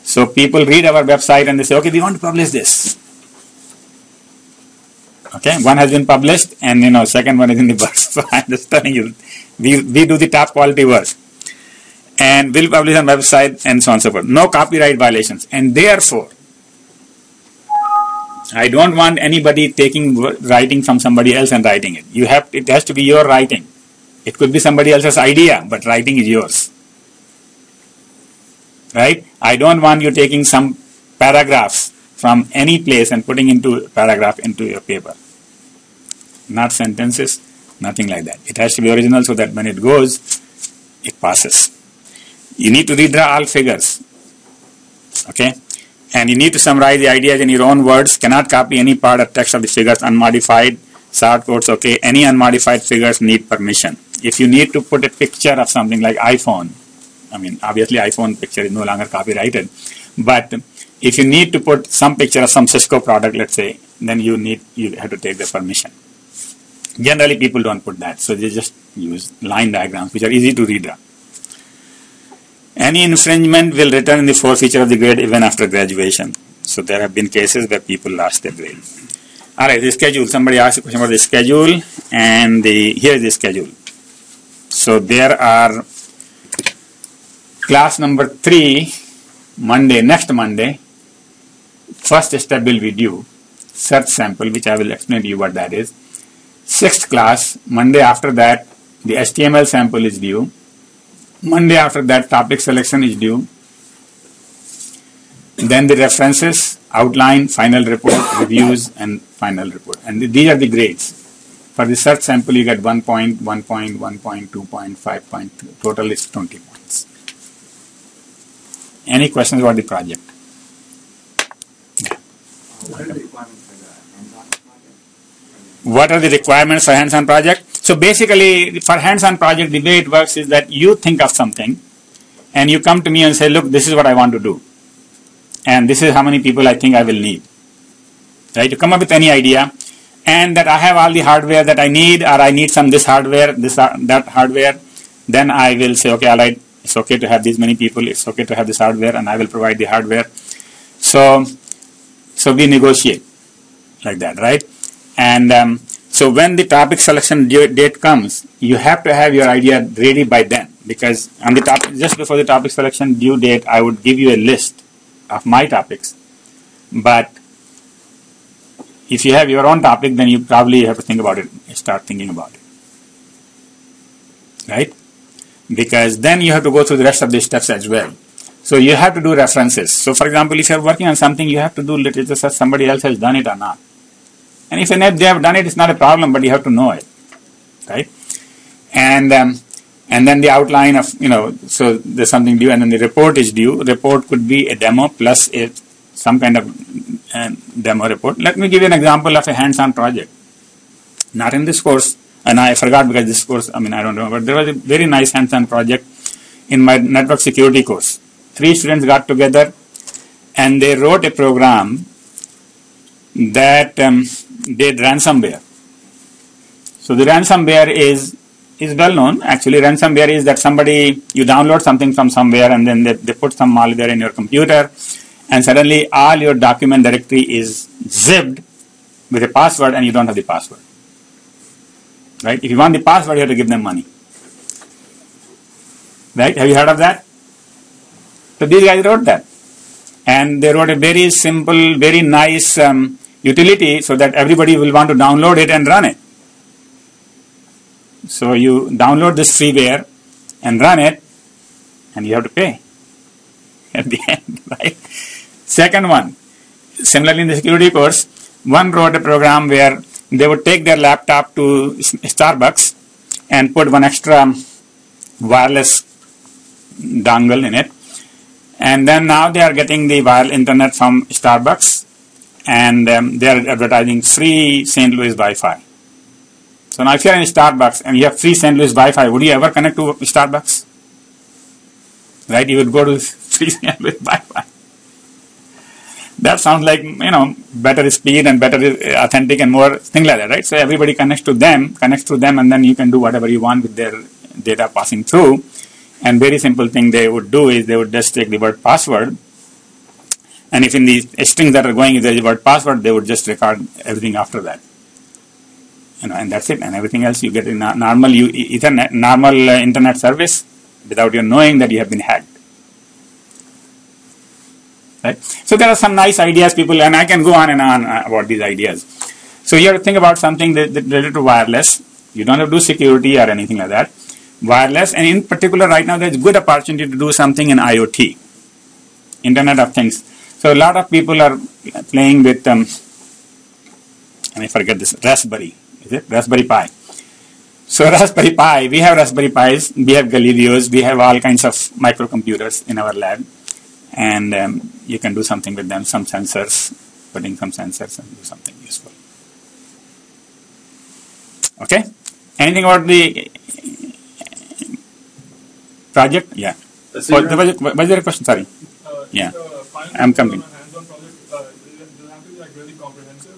Speaker 1: So people read our website and they say, okay, we want to publish this. Okay, one has been published, and second one is in the works. So I'm just telling you, we do the top quality work, and we'll publish on website and so on and so forth. No copyright violations, and therefore, I don't want anybody taking writing from somebody else and writing it. It has to be your writing. It could be somebody else's idea, but writing is yours. Right? I don't want you taking some paragraphs from any place and putting into paragraph into your paper. Not sentences, nothing like that. It has to be original so that when it goes, it passes. You need to redraw all figures. Okay? And you need to summarize the ideas in your own words. Cannot copy any part or text of the figures unmodified. Short quotes, okay. Any unmodified figures need permission. If you need to put a picture of something like iPhone, I mean, obviously iPhone picture is no longer copyrighted. But if you need to put some picture of some Cisco product, let's say, then you have to take the permission. Generally, people don't put that. So they just use line diagrams, which are easy to redraw. Any infringement will return in the forfeiture of the grade even after graduation. So there have been cases where people lost their grade. All right, the schedule. Somebody asked a question about the schedule, and here is the schedule. So there are class number 3, next Monday. First step will be due, search sample, which I will explain to you what that is. 6th class, Monday after that, the HTML sample is due. Monday after that, topic selection is due. Then the references, outline, final report, reviews, and final report. And these are the grades. For the search sample, you get 1 point, 1 point, 1 point, 2 point, 5 point. Total is 20 points. Any questions about the project? What are the requirements for hands-on project? So basically, for hands-on project, the way it works is that you think of something, and you come to me and say, look, this is what I want to do. And this is how many people I think I will need. Right? You come up with any idea, and that I have all the hardware that I need, or I need this hardware, that hardware. Then I will say, okay, all right, it's okay to have these many people, it's okay to have this hardware, and I will provide the hardware. So we negotiate like that, right? And so when the topic selection date comes, you have to have your idea ready by then, because on the just before the topic selection due date, I would give you a list of my topics. But if you have your own topic, then you probably have to think about it, start thinking about it, right? Because then you have to go through the rest of the steps as well. So you have to do references. So for example, if you are working on something, you have to do literature search, somebody else has done it or not. And if they have done it, it's not a problem, but you have to know it, right? And then the outline of, so there's something due, and then the report is due. Report could be a demo plus some kind of demo report. Let me give you an example of a hands-on project. Not in this course, and I forgot because this course, I don't know, but there was a very nice hands-on project in my network security course. 3 students got together and they wrote a program that did ransomware. So the ransomware is well known. Actually, ransomware is that you download something from somewhere, and then they put some malware in your computer, and suddenly all your document directory is zipped with a password, and you don't have the password. Right? If you want the password, you have to give them money. Right? Have you heard of that? So these guys wrote that. And they wrote a very simple, very nice utility so that everybody will want to download it and run it. So you download this freeware and run it, and you have to pay at the end, right? Second one, similarly in the security course, one wrote a program where they would take their laptop to Starbucks and put one extra wireless dongle in it, and then now they are getting the wireless internet from Starbucks, and they are advertising free St. Louis Wi-Fi. So now if you are in Starbucks and you have free St. Louis Wi-Fi, would you ever connect to Starbucks? Right? You would go to free St. Louis Wi-Fi. That sounds like, better speed and better authentic and more things like that, right? So everybody connects to them, and then you can do whatever you want with their data passing through. And very simple thing they would do is they would just take the word password, and if in the strings that are going is the word password, they would just record everything after that. And that's it. And everything else you get in normal internet service without you knowing that you have been hacked. Right? So there are some nice ideas, people, and I can go on and on about these ideas. So you have to think about something that related to wireless. You don't have to do security or anything like that. Wireless, and in particular right now there's good opportunity to do something in IoT, Internet of Things. So a lot of people are playing with, I forget this, Raspberry. Is it? Raspberry Pi. So Raspberry Pi, we have Raspberry Pis, we have Galileos, we have all kinds of microcomputers in our lab. And you can do something with them, some sensors, putting some sensors and do something useful. Okay? Anything about the project? Yeah. Was there a question? Sorry. Yeah. I'm coming.
Speaker 5: Hands-on project, does it have to be like really comprehensive?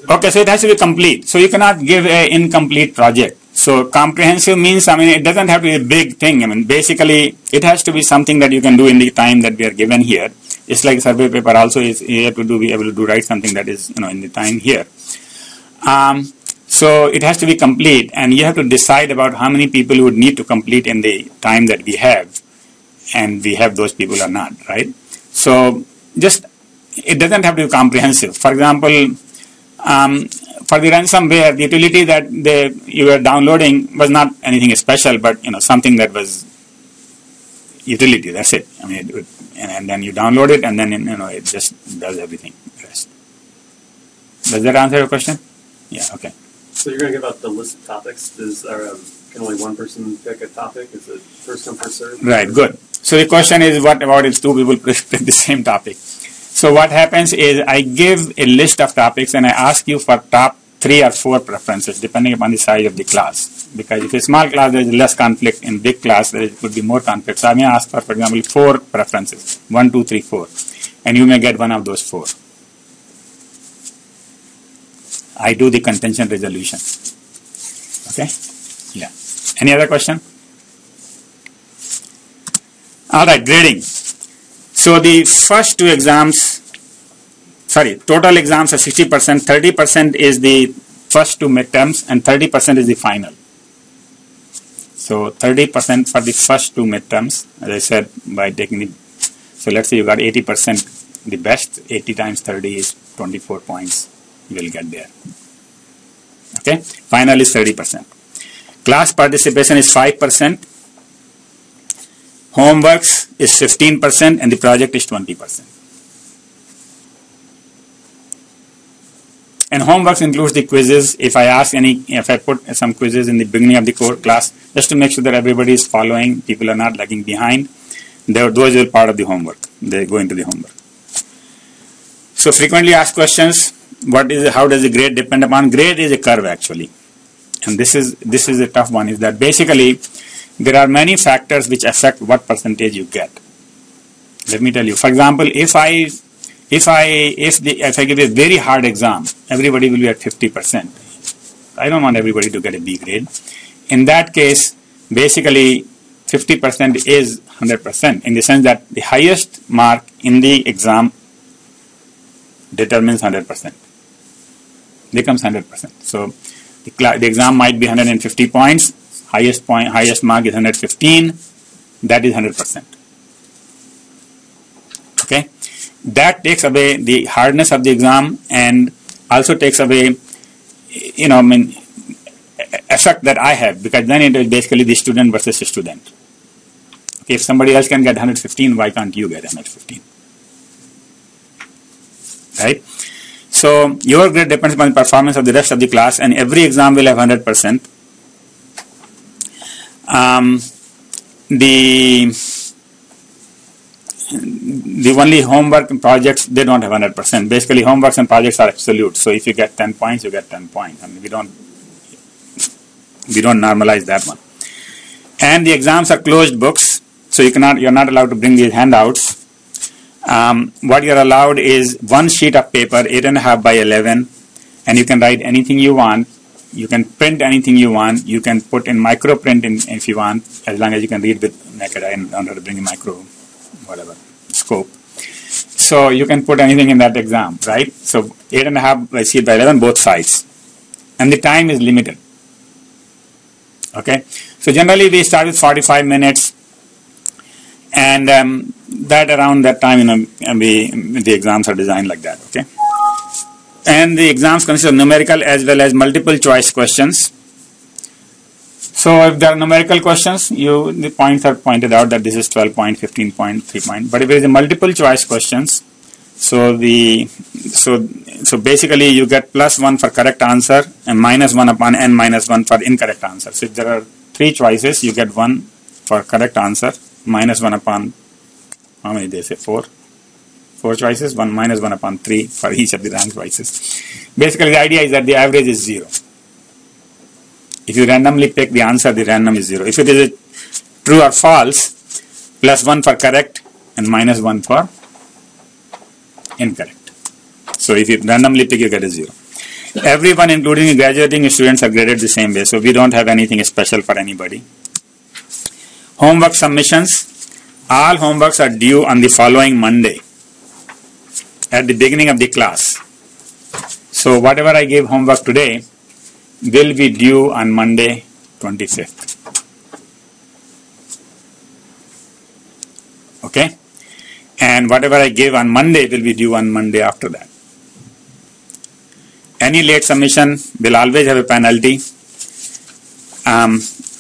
Speaker 1: Okay, so it has to be complete. So you cannot give an incomplete project. So comprehensive means, it doesn't have to be a big thing. Basically, it has to be something that you can do in the time that we are given here. It's like survey paper also is you have to be able to write something that is, in the time here. So it has to be complete, and you have to decide about how many people you would need to complete in the time that we have, and we have those people or not, right? So it doesn't have to be comprehensive. For example, for the ransomware, the utility that you were downloading was not anything special, but something that was utility. That's it. And then you download it, and then it just does everything. Rest. Does that answer your question? Yeah. Okay.
Speaker 3: So you're going to give out the list of topics. Can only one person pick a topic? Is it first come, first served?
Speaker 1: Right. Good. So the question is, what about if two people pick the same topic? So what happens is I give a list of topics and I ask you for top 3 or 4 preferences depending upon the size of the class. Because if it's a small class, there is less conflict. In big class, there could be more conflict. So I may ask for example, 4 preferences. 1, 2, 3, 4. And you may get one of those 4. I do the contention resolution. Okay? Yeah. Any other question? All right, grading. So the first 2 exams, total exams are 60%, 30% is the first 2 midterms, and 30% is the final. So 30% for the first 2 midterms, as I said, by taking so let's say you got 80% the best, 80 times 30 is 24 points you will get there. Okay, final is 30%. Class participation is 5%. Homeworks is 15% and the project is 20%. And homeworks includes the quizzes. If I put some quizzes in the beginning of the class, just to make sure that everybody is following, people are not lagging behind, those are part of the homework. They go into the homework. So frequently asked questions. How does the grade depend upon? Grade is a curve actually. And this is a tough one, is that basically there are many factors which affect what percentage you get. Let me tell you. For example, if I give a very hard exam, everybody will be at 50%. I don't want everybody to get a B grade. In that case, basically 50% is 100% in the sense that the highest mark in the exam determines 100%. Becomes 100%. So the exam might be 150 points. Highest mark is 115. That is 100%. Okay, that takes away the hardness of the exam and also takes away, effect that I have, because then it is basically the student versus the student. If somebody else can get 115, why can't you get 115? Right? So your grade depends upon the performance of the rest of the class, and every exam will have 100%. The only homework and projects, they don't have 100%. Basically, homeworks and projects are absolute. So if you get 10 points, you get 10 points. I mean, we don't normalize that one. And the exams are closed books, so you're not allowed to bring these handouts. What you're allowed is one sheet of paper, 8.5 by 11, and you can write anything you want. You can print anything you want. You can put in micro print if you want, as long as you can read with naked eye and don't have to bring a micro, whatever, scope. So you can put anything in that exam, right? So 8.5 by sheet by 11, both sides. And the time is limited. Okay? So generally we start with 45 minutes. And that around that time, the exams are designed like that, okay? And the exams consist of numerical as well as multiple choice questions. So if there are numerical questions, the points are pointed out that this is 12 point, 15 point, 3 point. But if it is a multiple choice questions, so basically you get +1 for correct answer and -1 upon n minus 1 for incorrect answer. So if there are 3 choices, you get 1 for correct answer, -1 upon, how many they say, 4 choices, 1 -1 upon 3 for each of the wrong choices. Basically the idea is that the average is 0. If you randomly pick the answer, the random is 0. If it is a true or false, +1 for correct and -1 for incorrect. So if you randomly pick, you get a 0. Everyone, including graduating students, are graded the same way. So we don't have anything special for anybody. Homework submissions. All homeworks are due on the following Monday at the beginning of the class. So whatever I give homework today will be due on Monday 25th. Okay? And whatever I give on Monday will be due on Monday after that. Any late submission will always have a penalty.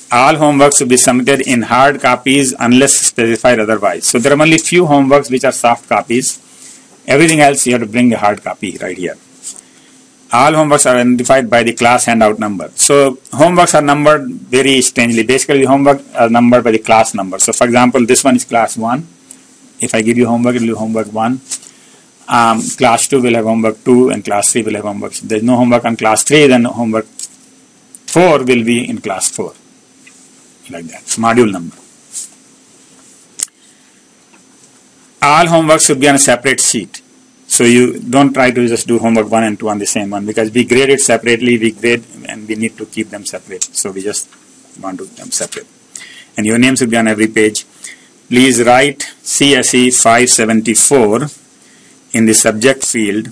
Speaker 1: All homeworks will be submitted in hard copies unless specified otherwise. So there are only few homeworks which are soft copies. Everything else you have to bring a hard copy right here. All homeworks are identified by the class handout number. So homeworks are numbered very strangely. Basically, the homework are numbered by the class number. So for example, this one is class 1. If I give you homework, it will be homework 1. Class 2 will have homework 2 and class 3 will have homework. If there is no homework on class 3, then homework 4 will be in class 4. Like that. Module number. All homework should be on a separate sheet. So you don't try to just do homework 1 and 2 on the same one, because we grade it separately, we grade and we need to keep them separate. So we just want to keep them separate. And your name should be on every page. Please write CSE574 in the subject field.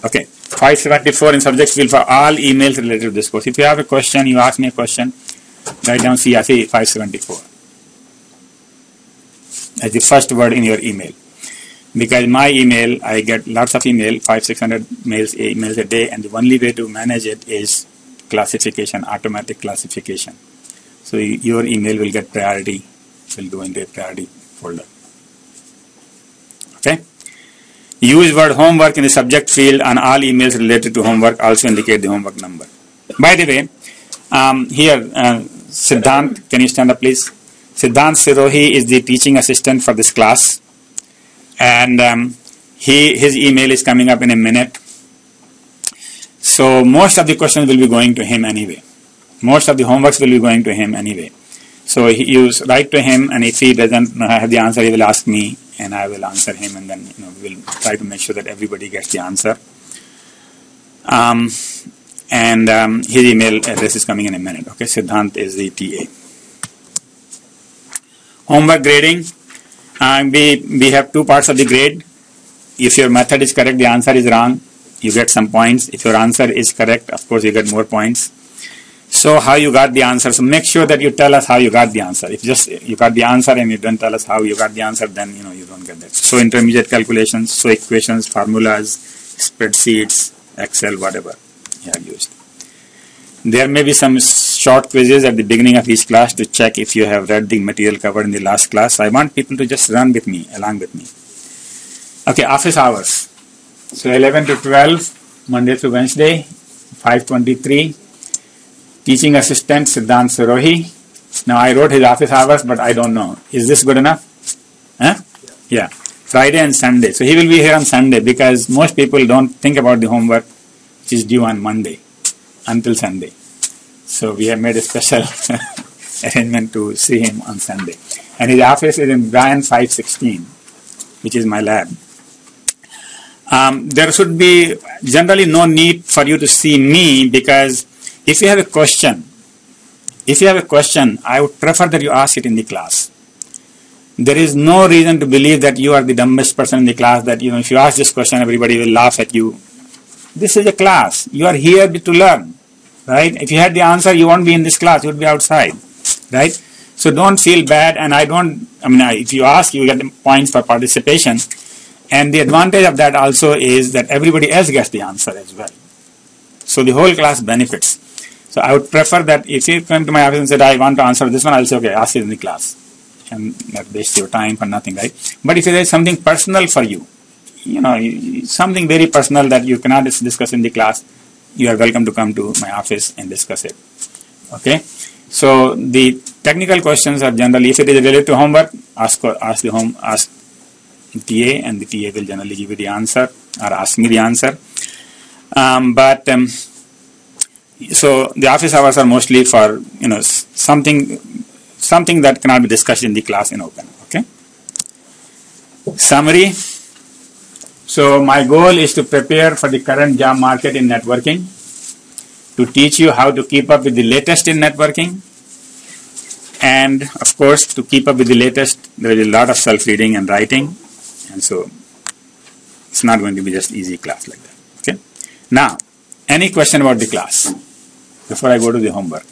Speaker 1: Okay, 574 in subject field for all emails related to this course. If you have a question, you ask me a question, write down CSE 574 as the first word in your email. Because my email, I get lots of email, 500-600 emails a day, and the only way to manage it is classification, automatic classification. So your email will get priority, will go into a priority folder. Okay? Use word homework in the subject field on all emails related to homework. Also indicate the homework number. By the way, here, Siddhant, can you stand up please? Siddhant Sirohi is the teaching assistant for this class. And his email is coming up in a minute. So most of the questions will be going to him anyway. Most of the homeworks will be going to him anyway. So you write to him, and if he doesn't have the answer, he will ask me, and I will answer him, and then we'll try to make sure that everybody gets the answer. His email address is coming in a minute. Okay, Siddhant is the TA. Homework grading. We have 2 parts of the grade. If your method is correct, the answer is wrong, you get some points. If your answer is correct, of course, you get more points. So how you got the answer. So make sure that you tell us how you got the answer. If just you got the answer and you don't tell us how you got the answer, then you don't get that. So intermediate calculations, so equations, formulas, spreadsheets, Excel, whatever you have used. There may be some short quizzes at the beginning of each class to check if you have read the material covered in the last class. I want people to just run with me, along with me. Okay, office hours. So 11 to 12, Monday through Wednesday, 5:23. Teaching assistant Siddhant Sirohi. Now I wrote his office hours, but I don't know. Is this good enough? Huh? Yeah. Friday and Sunday. So he will be here on Sunday because most people don't think about the homework which is due on Monday until Sunday. So we have made a special arrangement to see him on Sunday. And his office is in Bryan 516, which is my lab. There should be generally no need for you to see me because if you have a question, I would prefer that you ask it in the class. There is no reason to believe that you are the dumbest person in the class, that if you ask this question, everybody will laugh at you. This is a class. You are here to learn, right? If you had the answer, you won't be in this class. You would be outside, right? So don't feel bad. And if you ask, you get points for participation. And the advantage of that also is that everybody else gets the answer as well. So the whole class benefits. So I would prefer that if you come to my office and say, I want to answer this one, I'll say, okay, ask it in the class. And not waste your time for nothing, right? But if there is something personal for you, something very personal that you cannot discuss in the class, you are welcome to come to my office and discuss it. Okay? So the technical questions are generally, if it is related to homework, ask the TA, and the TA will generally give you the answer or ask me the answer. So the office hours are mostly for something that cannot be discussed in the class in open. Okay. Summary. So my goal is to prepare for the current job market in networking, to teach you how to keep up with the latest in networking, and of course to keep up with the latest there is a lot of self-reading and writing, and so it's not going to be just easy class like that. Okay. Now, any question about the class before I go to the homework?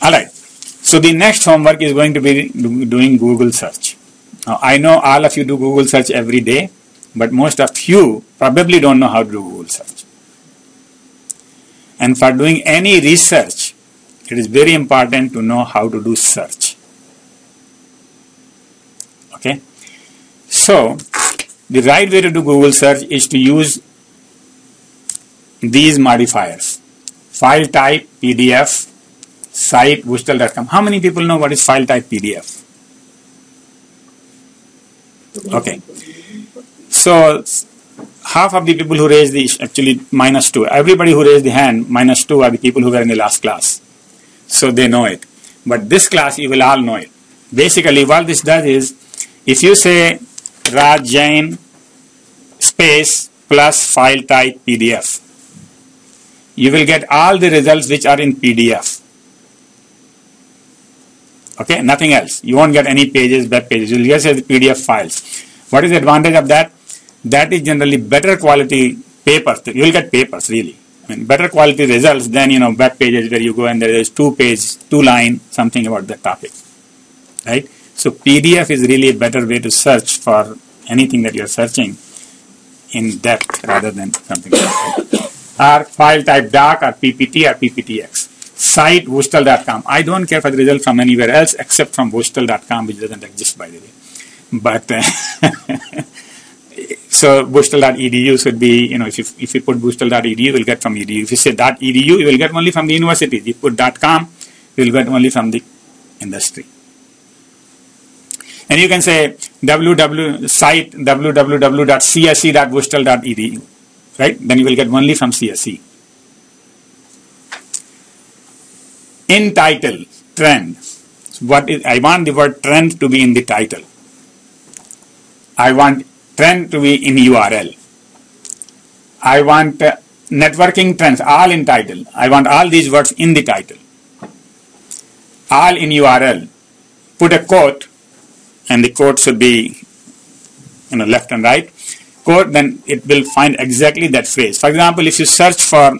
Speaker 1: Alright, so the next homework is going to be doing Google search. Now I know all of you do Google search every day, but most of you probably don't know how to do Google search. And for doing any research, it is very important to know how to do search. Okay, so the right way to do Google search is to use these modifiers: file type, PDF, site, boostel.com. How many people know what is file type PDF? Okay. So half of the people who raised the, actually -2. Everybody who raised the hand, -2 are the people who were in the last class. So they know it. But this class, you will all know it. Basically, what this does is, if you say Raj Jain space plus file type PDF, you will get all the results which are in PDF. Okay, nothing else. You won't get any pages, web pages. You will just get the PDF files. What is the advantage of that? That is generally better quality papers. You will get papers really. Better quality results than web pages where you go and there is 2-page, 2-line something about the topic. Right? So PDF is really a better way to search for anything that you are searching in depth rather than something like that. Or file type doc or PPT or PPTX. Site boostel.com. I don't care for the result from anywhere else except from boostel.com, which doesn't exist, by the way. But so boostel.edu should be, if you put boostel.edu, you will get from edu. If you say .edu, you will get only from the university. If you put .com, you will get only from the industry. And you can say site www.csc.boostel.edu, right? Then you will get only from CSE. In title, trend. I want the word trend to be in the title. I want trend to be in URL. I want networking trends, all in title. I want all these words in the title. All in URL. Put a quote, and the quote should be left and right. code, then it will find exactly that phrase. For example, if you search for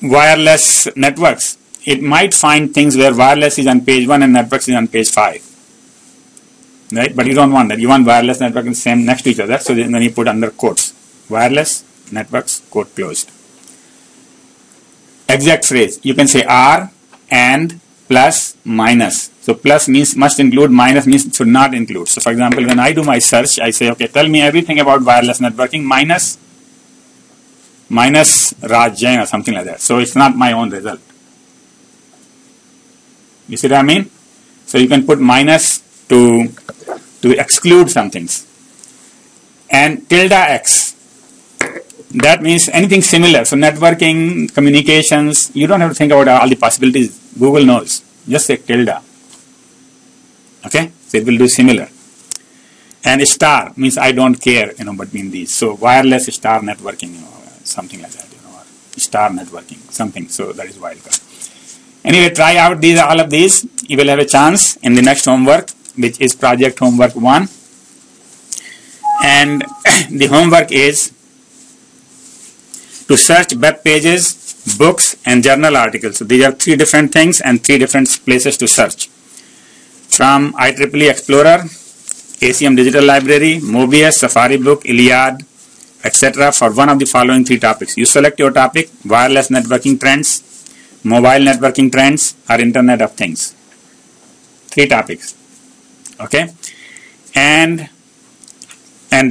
Speaker 1: wireless networks, it might find things where wireless is on page 1 and networks is on page 5. Right? But you don't want that. You want wireless network and same next to each other. So then you put under quotes. Wireless networks, quote closed. Exact phrase. You can say R and plus minus. So plus means must include, minus means should not include. So for example, when I do my search, I say, okay, tell me everything about wireless networking minus Raj Jain or something like that. So it's not my own result. You see what I mean? So you can put minus to exclude some things. And tilde x. That means anything similar. So networking, communications, you don't have to think about all the possibilities. Google knows. Just say tilde. Okay? So it will do similar. And star means I don't care, between these. So wireless star networking, something like that, or star networking, something. So that is wildcard. Anyway, try out all of these. You will have a chance in the next homework, which is project homework 1. And the homework is to search web pages, books, and journal articles. So these are 3 different things and 3 different places to search. From IEEE Explorer, ACM Digital Library, Mobius, Safari Book, Iliad, etc. for one of the following 3 topics. You select your topic: wireless networking trends, mobile networking trends, or Internet of Things. 3 topics. Okay? And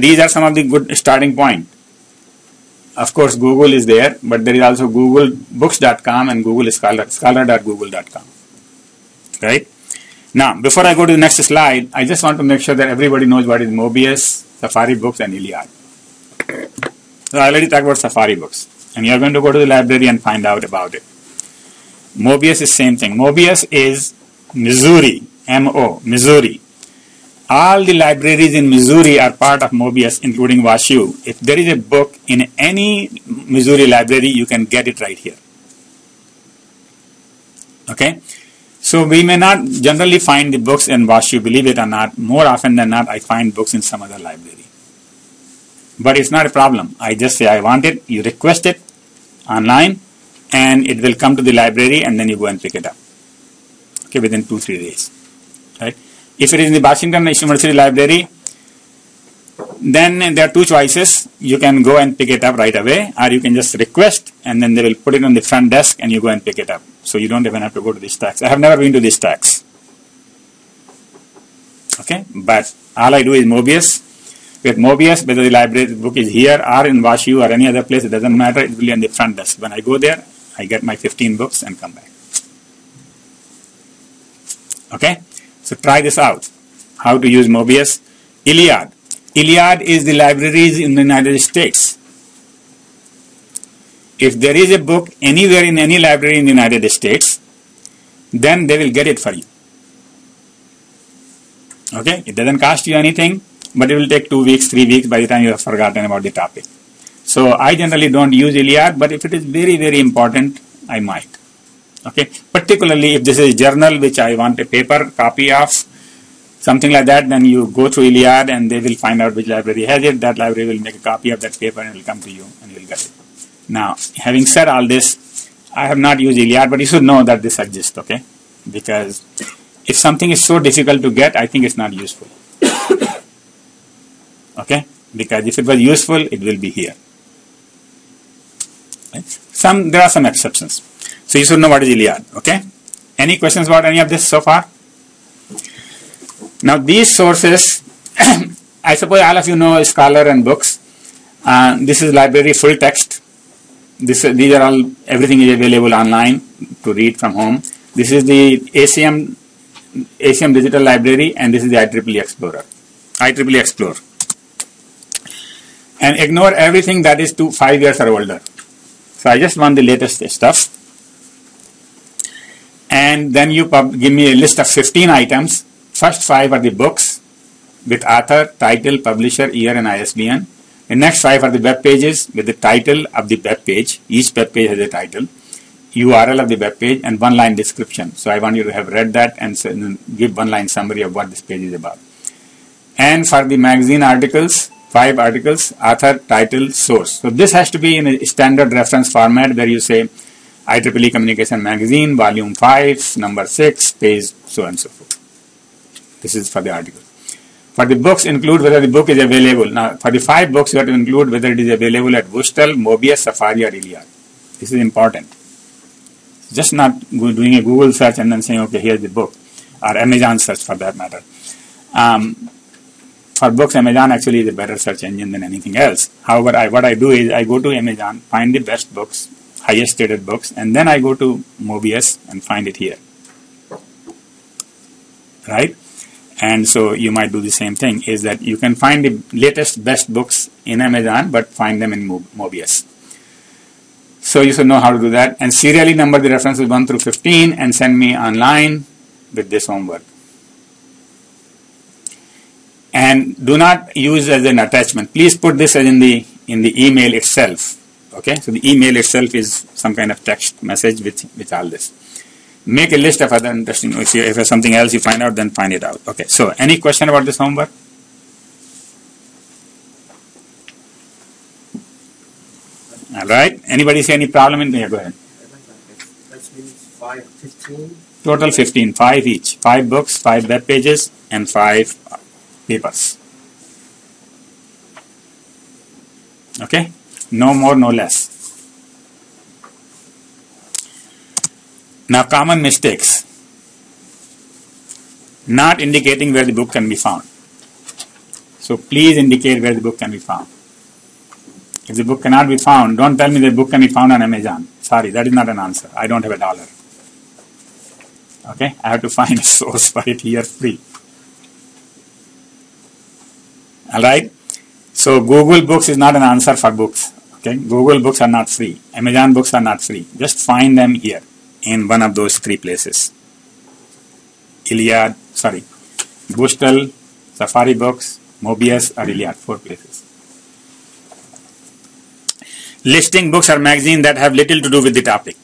Speaker 1: these are some of the good starting point. Of course, Google is there, but there is also googlebooks.com and Google Scholar, scholar.google.com. Right? Now, before I go to the next slide, I just want to make sure that everybody knows what is Mobius, Safari Books, and Iliad. So I already talked about Safari Books, and you are going to go to the library and find out about it. Mobius is same thing. Mobius is Missouri, M-O, Missouri. All the libraries in Missouri are part of Mobius, including WashU. If there is a book in any Missouri library, you can get it right here. Okay? So we may not generally find the books in WashU, believe it or not. More often than not, I find books in some other library. But it's not a problem. I just say I want it, you request it online, and it will come to the library, and then you go and pick it up. Okay, within 2-3 days. Right? If it is in the Washington University Library, then there are 2 choices. You can go and pick it up right away, or you can just request, and then they will put it on the front desk, and you go and pick it up. So you don't even have to go to the stacks. I have never been to the stacks. Okay, but all I do is Mobius. With Mobius, whether the library book is here or in WashU or any other place, it doesn't matter. It will be on the front desk. When I go there, I get my 15 books and come back. Okay, so try this out. How to use Mobius. Iliad. Iliad is the libraries in the United States. If there is a book anywhere in any library in the United States, then they will get it for you. Okay, it doesn't cost you anything, but it will take 2 weeks, 3 weeks by the time you have forgotten about the topic. So I generally don't use Iliad, but if it is very, very important, I might. Okay, particularly if this is a journal which I want a paper copy of, something like that, then you go through Iliad and they will find out which library has it. That library will make a copy of that paper and it will come to you and you will get it. Now, having said all this, I have not used Iliad, but you should know that this exists, okay? Because if something is so difficult to get, I think it's not useful. Okay? Because if it was useful, it will be here. Right? There are some exceptions. So you should know what is Iliad, okay? Any questions about any of this so far? Now these sources, I suppose all of you know Scholar and books. This is library full text. These are all, everything is available online to read from home. This is the ACM Digital Library, and this is the IEEE Explorer. IEEE Explore. And ignore everything that is 5 years or older. So I just want the latest stuff. And then you give me a list of 15 items. First 5 are the books with author, title, publisher, year, and ISBN. The next 5 are the web pages with the title of the web page. Each web page has a title, URL of the web page, and 1-line description. So I want you to have read that and give 1-line summary of what this page is about. And for the magazine articles, 5 articles, author, title, source. So this has to be in a standard reference format where you say IEEE Communication Magazine, volume 5, number 6, page so and so forth. This is for the article. For the books, include whether the book is available. Now, for the 5 books, you have to include whether it is available at Bustle, Mobius, Safari, or Iliad. This is important. Just not doing a Google search and then saying, okay, here's the book, or Amazon search for that matter. For books, Amazon actually is a better search engine than anything else. However, what I do is I go to Amazon, find the best books, highest rated books, and then I go to Mobius and find it here. Right? And so you might do the same thing, is that you can find the latest best books in Amazon, but find them in Mobius. So you should know how to do that. And serially number the references 1 through 15 and send me online with this homework. And do not use as an attachment. Please put this as in the email itself. Okay, so the email itself is some kind of text message with all this. Make a list of other interesting. If there's something else you find out, then find it out. Okay, so any question about this homework? All right. Anybody see any problem in there? Go ahead.
Speaker 6: That means 5, 15.
Speaker 1: Total 15, 5 each. 5 books, 5 web pages, and 5 papers. Okay? No more, no less. Now, common mistakes. Not indicating where the book can be found. So, please indicate where the book can be found. If the book cannot be found, don't tell me the book can be found on Amazon. Sorry, that is not an answer. I don't have $1. Okay? I have to find a source for it here free. Alright? So, Google Books is not an answer for books. Okay? Google Books are not free. Amazon books are not free. Just find them here in one of those 3 places. Bustle, Safari Books, Mobius, or Iliad, 4 places. Listing books or magazines that have little to do with the topic.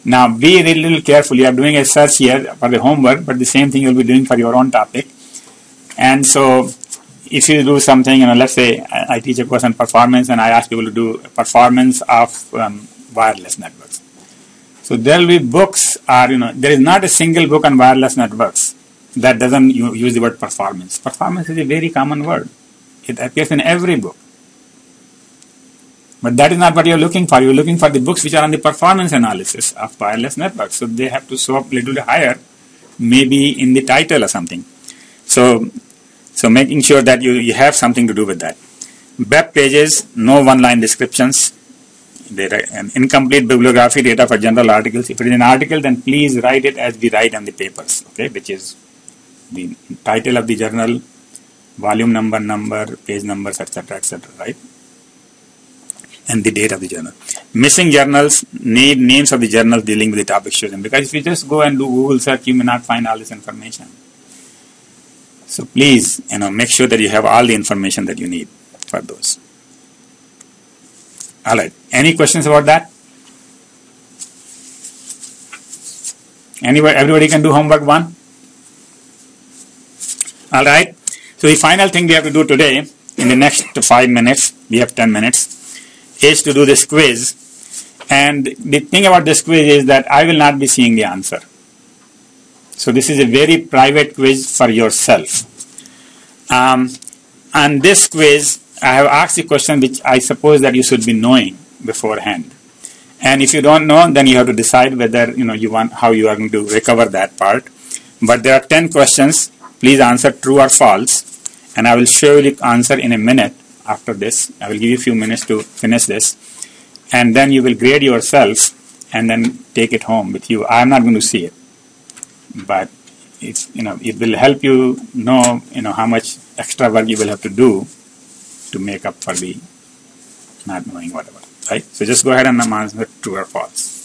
Speaker 1: Now, be a little careful. You are doing a search here for the homework, but the same thing you'll be doing for your own topic. And so, if you do something, let's say I teach a course on performance and I ask people to do a performance of wireless networks. So there will be books, or there is not a single book on wireless networks that doesn't use the word performance. Performance is a very common word. It appears in every book. But that is not what you're looking for. You're looking for the books which are on the performance analysis of wireless networks. So they have to show up a little higher, maybe in the title or something. So making sure that you have something to do with that. Web pages, no one-line descriptions. An incomplete bibliography data for general articles. If it is an article, then please write it as we write on the papers, okay, which is the title of the journal, volume number, page numbers, etc., right? And the date of the journal. Missing journals need names of the journals dealing with the topic chosen, because if you just go and do Google search, you may not find all this information. So please, make sure that you have all the information that you need for those. All right. Any questions about that? Everybody can do homework 1? All right. So the final thing we have to do today, in the next 5 minutes, we have 10 minutes, is to do this quiz. And the thing about this quiz is that I will not be seeing the answer. So this is a very private quiz for yourself. On this quiz, I have asked a question which I suppose that you should be knowing beforehand. And if you don't know, then you have to decide whether how you are going to recover that part. But there are 10 questions. Please answer true or false. And I will show you the answer in a minute after this. I will give you a few minutes to finish this. And then you will grade yourself and then take it home with you. I am not going to see it. But it will help you know how much extra work you will have to do to make up for the not knowing whatever, right? So just go ahead and answer true or false.